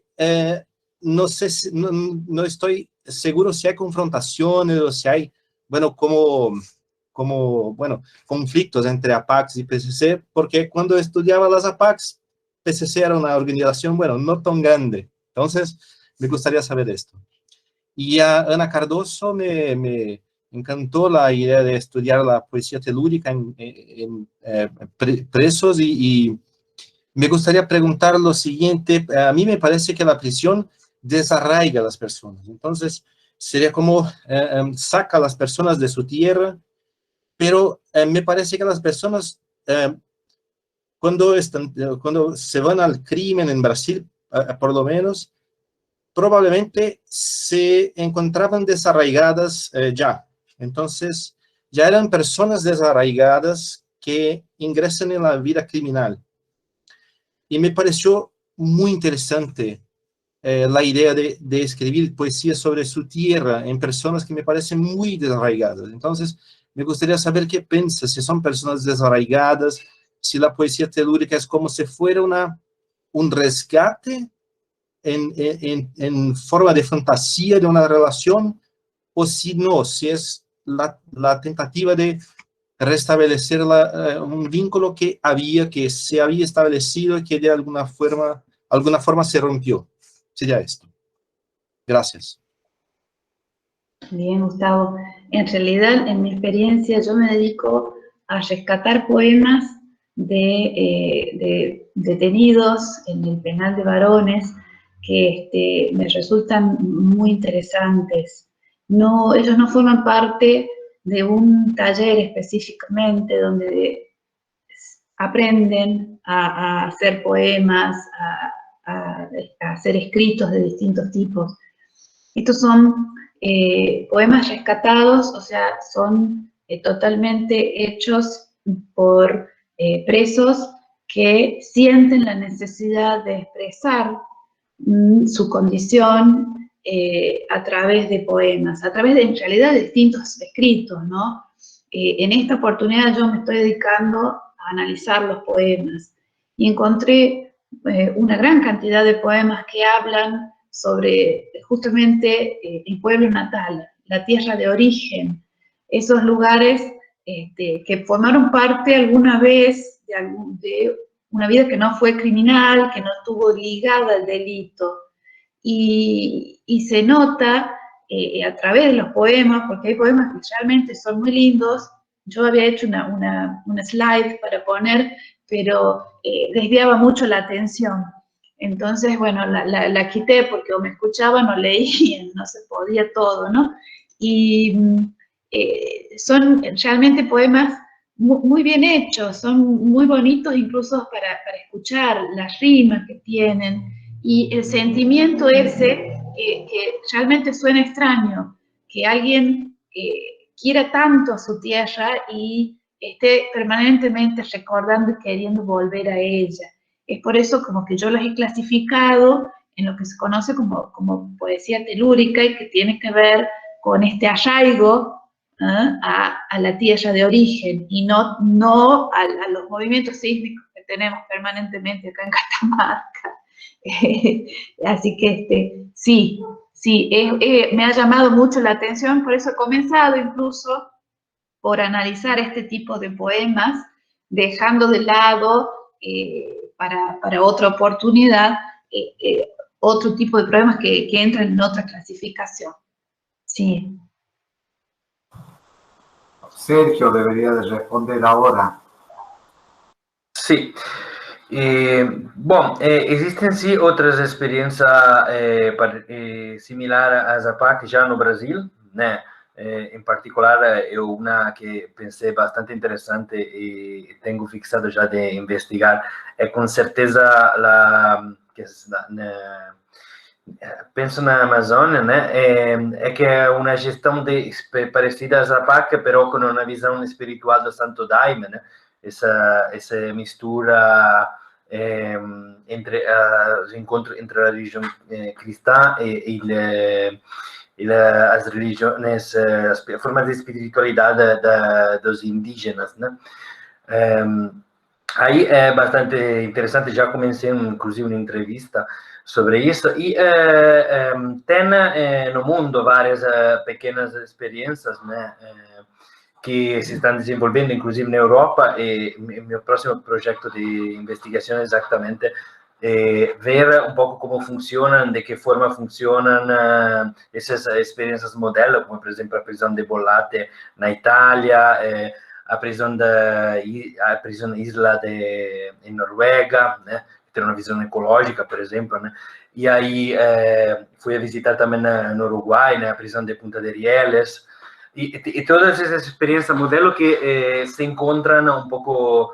S12: no sé, no estoy seguro si hay confrontaciones o si hay, bueno, conflictos entre APACs y PCC, porque cuando estudiaba las APACs, PCC era una organización, bueno, no tan grande. Entonces, me gustaría saber esto. Y a Ana Cardoso me encantó la idea de estudiar la poesía telúrica en presos y me gustaría preguntar lo siguiente. A mí me parece que la prisión desarraiga a las personas. Entonces, sería como saca a las personas de su tierra, pero me parece que las personas, cuando se van al crimen en Brasil, por lo menos, probablemente se encontraban desarraigadas ya. Entonces, ya eran personas desarraigadas que ingresan en la vida criminal. Y me pareció muy interesante la idea de escribir poesía sobre su tierra en personas que me parecen muy desarraigadas. Entonces, me gustaría saber qué piensas, si son personas desarraigadas, si la poesía telúrica es como si fuera un rescate en forma de fantasía de una relación, o si no, si es la tentativa de restablecer un vínculo que se había establecido y que de alguna forma se rompió. Sería esto. Gracias.
S1: Bien, Gustavo. En realidad, en mi experiencia, yo me dedico a rescatar poemas de detenidos en el penal de varones que me resultan muy interesantes. No, ellos no forman parte de un taller específicamente donde aprenden a hacer poemas, a hacer escritos de distintos tipos. Estos son poemas rescatados, o sea, son totalmente hechos por presos que sienten la necesidad de expresar su condición a través de poemas, a través de, en realidad, de distintos escritos, ¿no? En esta oportunidad yo me estoy dedicando a analizar los poemas y encontré una gran cantidad de poemas que hablan sobre justamente el pueblo natal, la tierra de origen, esos lugares que formaron parte alguna vez de una vida que no fue criminal, que no estuvo ligada al delito. Y se nota a través de los poemas, porque hay poemas que realmente son muy lindos. Yo había hecho una slide para poner, pero desviaba mucho la atención. Entonces, bueno, la quité porque o me escuchaban o leían, no se podía todo, ¿no? Y son realmente poemas muy bien hechos, son muy bonitos incluso para escuchar, las rimas que tienen, y el sentimiento ese que realmente suena extraño, que alguien quiera tanto a su tierra y esté permanentemente recordando y queriendo volver a ella. Es por eso como que yo las he clasificado en lo que se conoce como poesía telúrica y que tiene que ver con este arraigo a la tierra de origen y no a los movimientos sísmicos que tenemos permanentemente acá en Catamarca. Así que sí, me ha llamado mucho la atención, por eso he comenzado incluso por analizar este tipo de poemas, dejando de lado para otra oportunidad otro tipo de poemas que entran en otra clasificación. Sí.
S2: Sergio debería de responder ahora.
S5: Sí. Existem sim outras experiências similares à Zapac já no Brasil, né? Em particular, uma que pensei bastante interessante e tenho fixado já de investigar é com certeza penso na Amazônia, né? É que é uma gestão parecida à Zapac, mas com uma visão espiritual do Santo Daime, né? Essa mistura entre o encontro entre a religião cristã e as religiões, as formas de espiritualidade dos indígenas, né? Aí é bastante interessante, já comecei inclusive uma entrevista sobre isso, e tem no mundo várias pequenas experiências, né? Que se estão desenvolvendo, inclusive na Europa, e meu próximo projeto de investigação é exatamente ver um pouco como funcionam, de que forma funcionam essas experiências modelo, como, por exemplo, a prisão de Bollate na Itália, a prisão Isla em Noruega, né? Que tem uma visão ecológica, por exemplo, né? E aí fui a visitar também no Uruguai, né? A prisão de Punta de Rieles, e todas essas experiências modelo que se encontram um pouco,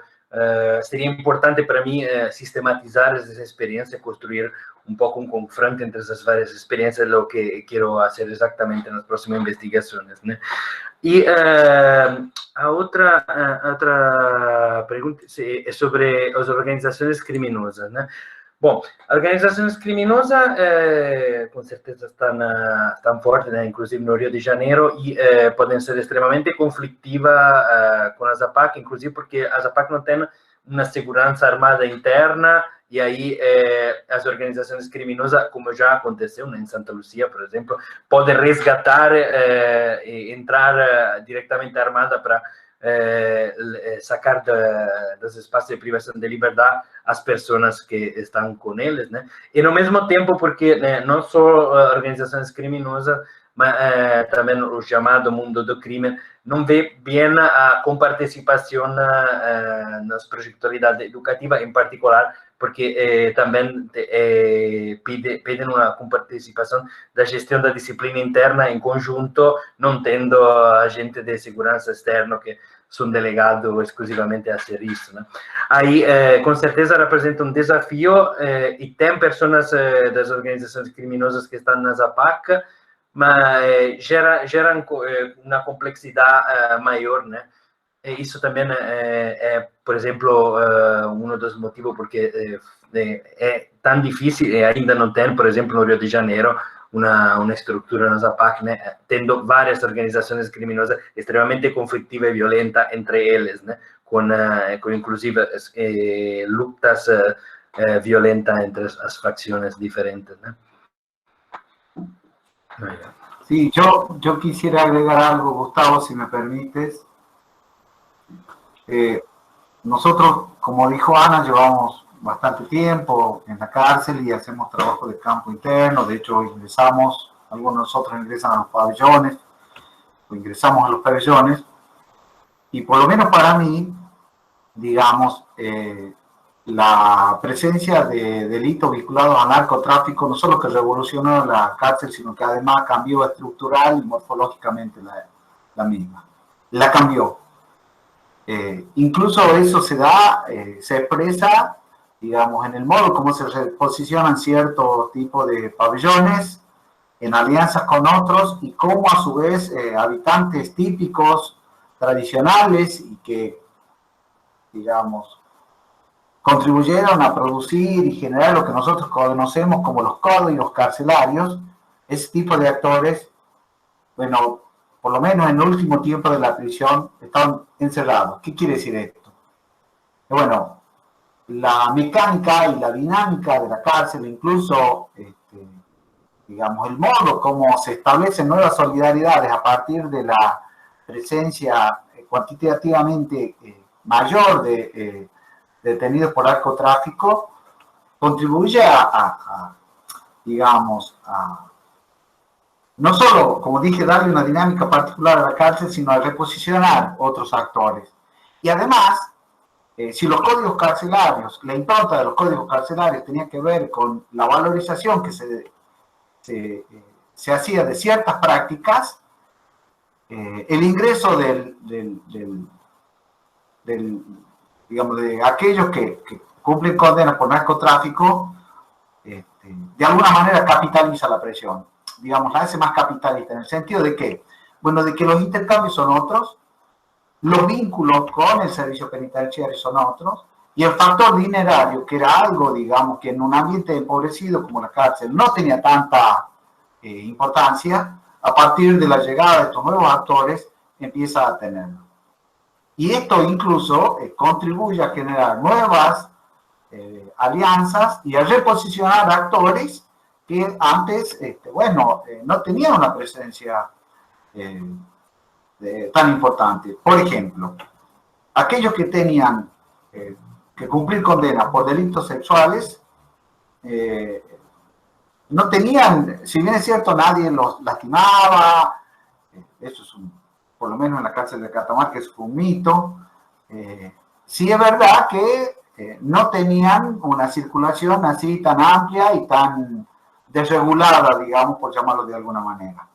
S5: seria importante para mim sistematizar essas experiências, construir um pouco um confronto entre essas várias experiências, o que quero fazer exatamente nas próximas investigações, né? E a outra pergunta é sobre as organizações criminosas, né? Bom, organizações criminosas com certeza estão fortes, né? Inclusive no Rio de Janeiro, e podem ser extremamente conflitivas com a Zapac, inclusive porque a Zapac não tem uma segurança armada interna e aí as organizações criminosas, como já aconteceu em Santa Luzia, por exemplo, podem resgatar e entrar diretamente armada para sacar dos espaços de privação de liberdade as pessoas que estão com eles, né? E no mesmo tempo, porque não só organizações criminosas, mas também o chamado mundo do crime não vê bem a comparticipação nas projetualidade educativa, em particular, porque também pedem uma comparticipação da gestão da disciplina interna em conjunto, não tendo agente de segurança externo que são delegados exclusivamente a ser isso, né? Aí, com certeza, representa desafio e tem pessoas das organizações criminosas que estão nas APAC, mas geram uma complexidade maior, né? E isso também por exemplo, um dos motivos porque é tão difícil e ainda não tem, por exemplo, no Rio de Janeiro, uma estrutura na APAC, né? Tendo várias organizações criminosas extremamente conflitiva e violenta entre eles, né? Com inclusive lutas violentas entre as facciones diferentes, né?
S2: Sí, yo quisiera agregar algo, Gustavo, si me permites. Nosotros, como dijo Ana, llevamos bastante tiempo en la cárcel y hacemos trabajo de campo interno. De hecho, ingresamos, algunos de nosotros ingresan a los pabellones, o ingresamos a los pabellones, y por lo menos para mí, digamos, la presencia de delitos vinculados al narcotráfico no solo que revolucionó la cárcel, sino que además cambió estructural y morfológicamente la misma. La cambió. Incluso eso se expresa, digamos, en el modo como se posicionan ciertos tipos de pabellones en alianzas con otros y cómo a su vez habitantes típicos, tradicionales y que, digamos, contribuyeron a producir y generar lo que nosotros conocemos como los códigos carcelarios, ese tipo de actores, bueno, por lo menos en el último tiempo de la prisión, están encerrados. ¿Qué quiere decir esto? Bueno, la mecánica y la dinámica de la cárcel, incluso, digamos, el modo como se establecen nuevas solidaridades a partir de la presencia cuantitativamente mayor de detenidos por narcotráfico, contribuye digamos, no solo, como dije, darle una dinámica particular a la cárcel, sino a reposicionar otros actores. Y además, si los códigos carcelarios, la impronta de los códigos carcelarios tenía que ver con la valorización que se hacía de ciertas prácticas, el ingreso digamos, de aquellos que cumplen condenas por narcotráfico, de alguna manera capitaliza la presión, digamos, la hace más capitalista, en el sentido de que, bueno, de que los intercambios son otros, los vínculos con el servicio penitenciario son otros, y el factor dinerario, que era algo, digamos, que en un ambiente empobrecido como la cárcel no tenía tanta importancia, a partir de la llegada de estos nuevos actores empieza a tenerlo. Y esto incluso contribuye a generar nuevas alianzas y a reposicionar actores que antes, no tenían una presencia tan importante. Por ejemplo, aquellos que tenían que cumplir condena por delitos sexuales, no tenían, si bien es cierto, nadie los lastimaba, eso es por lo menos en la cárcel de Catamarca es un mito, sí es verdad que no tenían una circulación así tan amplia y tan desregulada, digamos, por llamarlo de alguna manera,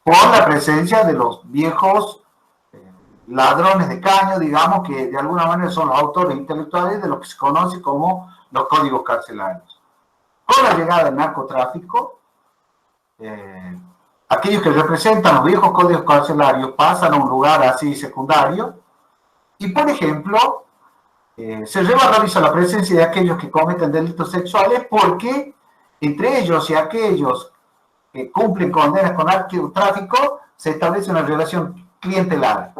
S2: por la presencia de los viejos ladrones de caño, digamos, que de alguna manera son los autores intelectuales de lo que se conoce como los códigos carcelarios. Con la llegada del narcotráfico, aquellos que representan los viejos códigos carcelarios pasan a un lugar así secundario y, por ejemplo, se revaloriza la presencia de aquellos que cometen delitos sexuales porque entre ellos y aquellos que cumplen condenas con narcotráfico se establece una relación clientelar.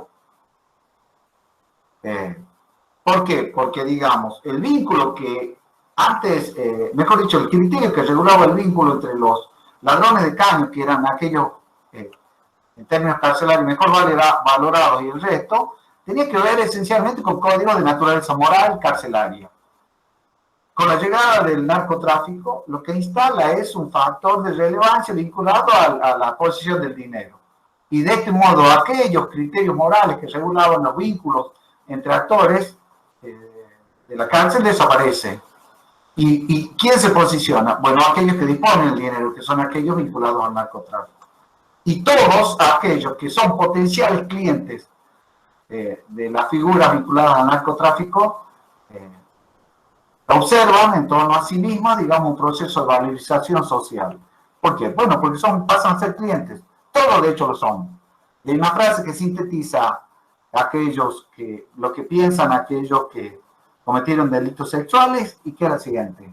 S2: ¿Por qué? Porque, digamos, el vínculo que antes, mejor dicho, el criterio que regulaba el vínculo entre los ladrones de caño, que eran aquellos, en términos carcelarios, mejor valorados y el resto, tenía que ver esencialmente con códigos de naturaleza moral carcelaria. Con la llegada del narcotráfico, lo que instala es un factor de relevancia vinculado a la posesión del dinero. Y de este modo, aquellos criterios morales que regulaban los vínculos entre actores de la cárcel desaparecen. ¿Y quién se posiciona? Bueno, aquellos que disponen del dinero, que son aquellos vinculados al narcotráfico. Y todos aquellos que son potenciales clientes de las figuras vinculadas al narcotráfico observan en torno a sí mismas, digamos, un proceso de valorización social. ¿Por qué? Bueno, porque pasan a ser clientes. Todos, de hecho, lo son. Y hay una frase que sintetiza lo que piensan aquellos que cometieron delitos sexuales, y que es la siguiente: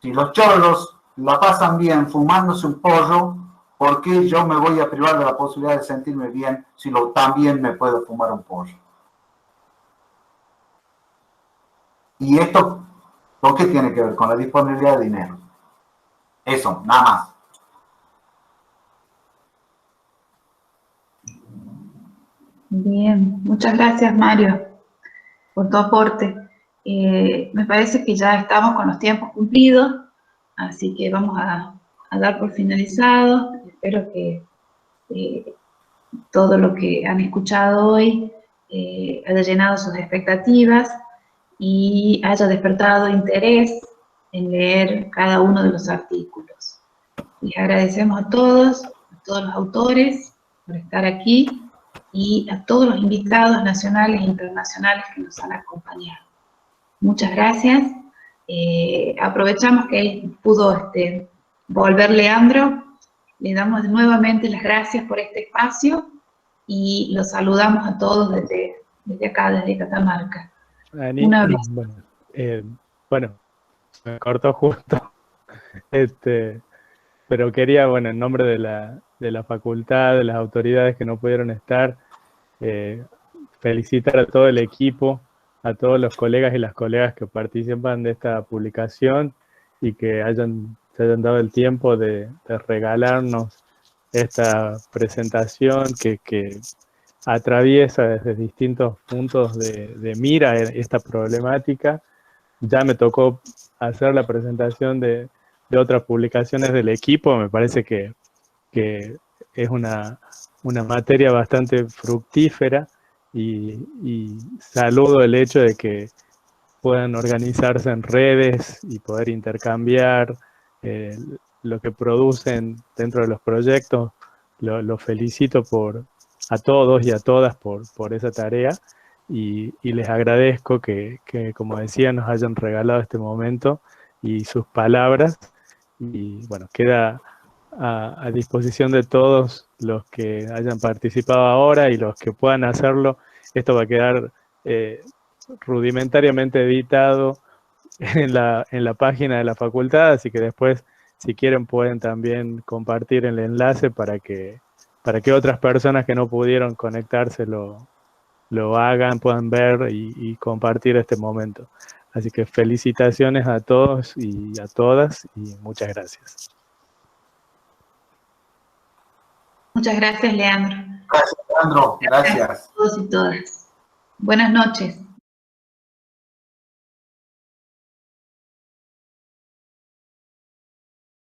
S2: si los choros la pasan bien fumándose un porro, ¿por qué yo me voy a privar de la posibilidad de sentirme bien si también me puedo fumar un porro? ¿Y esto con qué tiene que ver? Con la disponibilidad de dinero. Eso, nada más.
S1: Bien, muchas gracias, Mario, por tu aporte. Me parece que ya estamos con los tiempos cumplidos, así que vamos a dar por finalizado. Espero que todo lo que han escuchado hoy haya llenado sus expectativas y haya despertado interés en leer cada uno de los artículos. Les agradecemos a todos los autores por estar aquí y a todos los invitados nacionales e internacionales que nos han acompañado. Muchas gracias. Aprovechamos que pudo volver Leandro. Le damos nuevamente las gracias por este espacio y los saludamos a todos desde acá, desde Catamarca.
S13: Ani,
S1: Un abrazo.
S13: Bueno, me cortó justo, pero quería, bueno, en nombre de la facultad, de las autoridades que no pudieron estar, felicitar a todo el equipo, a todos los colegas y las colegas que participan de esta publicación y que se hayan dado el tiempo de regalarnos esta presentación que atraviesa desde distintos puntos de mira esta problemática. Ya me tocó hacer la presentación de otras publicaciones del equipo. Me parece que es una materia bastante fructífera y saludo el hecho de que puedan organizarse en redes y poder intercambiar lo que producen dentro de los proyectos. Lo felicito a todos y a todas por esa tarea y les agradezco que, como decía, nos hayan regalado este momento y sus palabras, y bueno, queda a disposición de todos los que hayan participado ahora y los que puedan hacerlo. Esto va a quedar rudimentariamente editado en la página de la facultad, así que después, si quieren, pueden también compartir el enlace para que otras personas que no pudieron conectarse lo hagan, puedan ver y compartir este momento. Así que felicitaciones a todos y a todas y muchas gracias.
S1: Muchas gracias, Leandro.
S2: Gracias, Leandro. Gracias.
S1: A todos y todas. Buenas noches.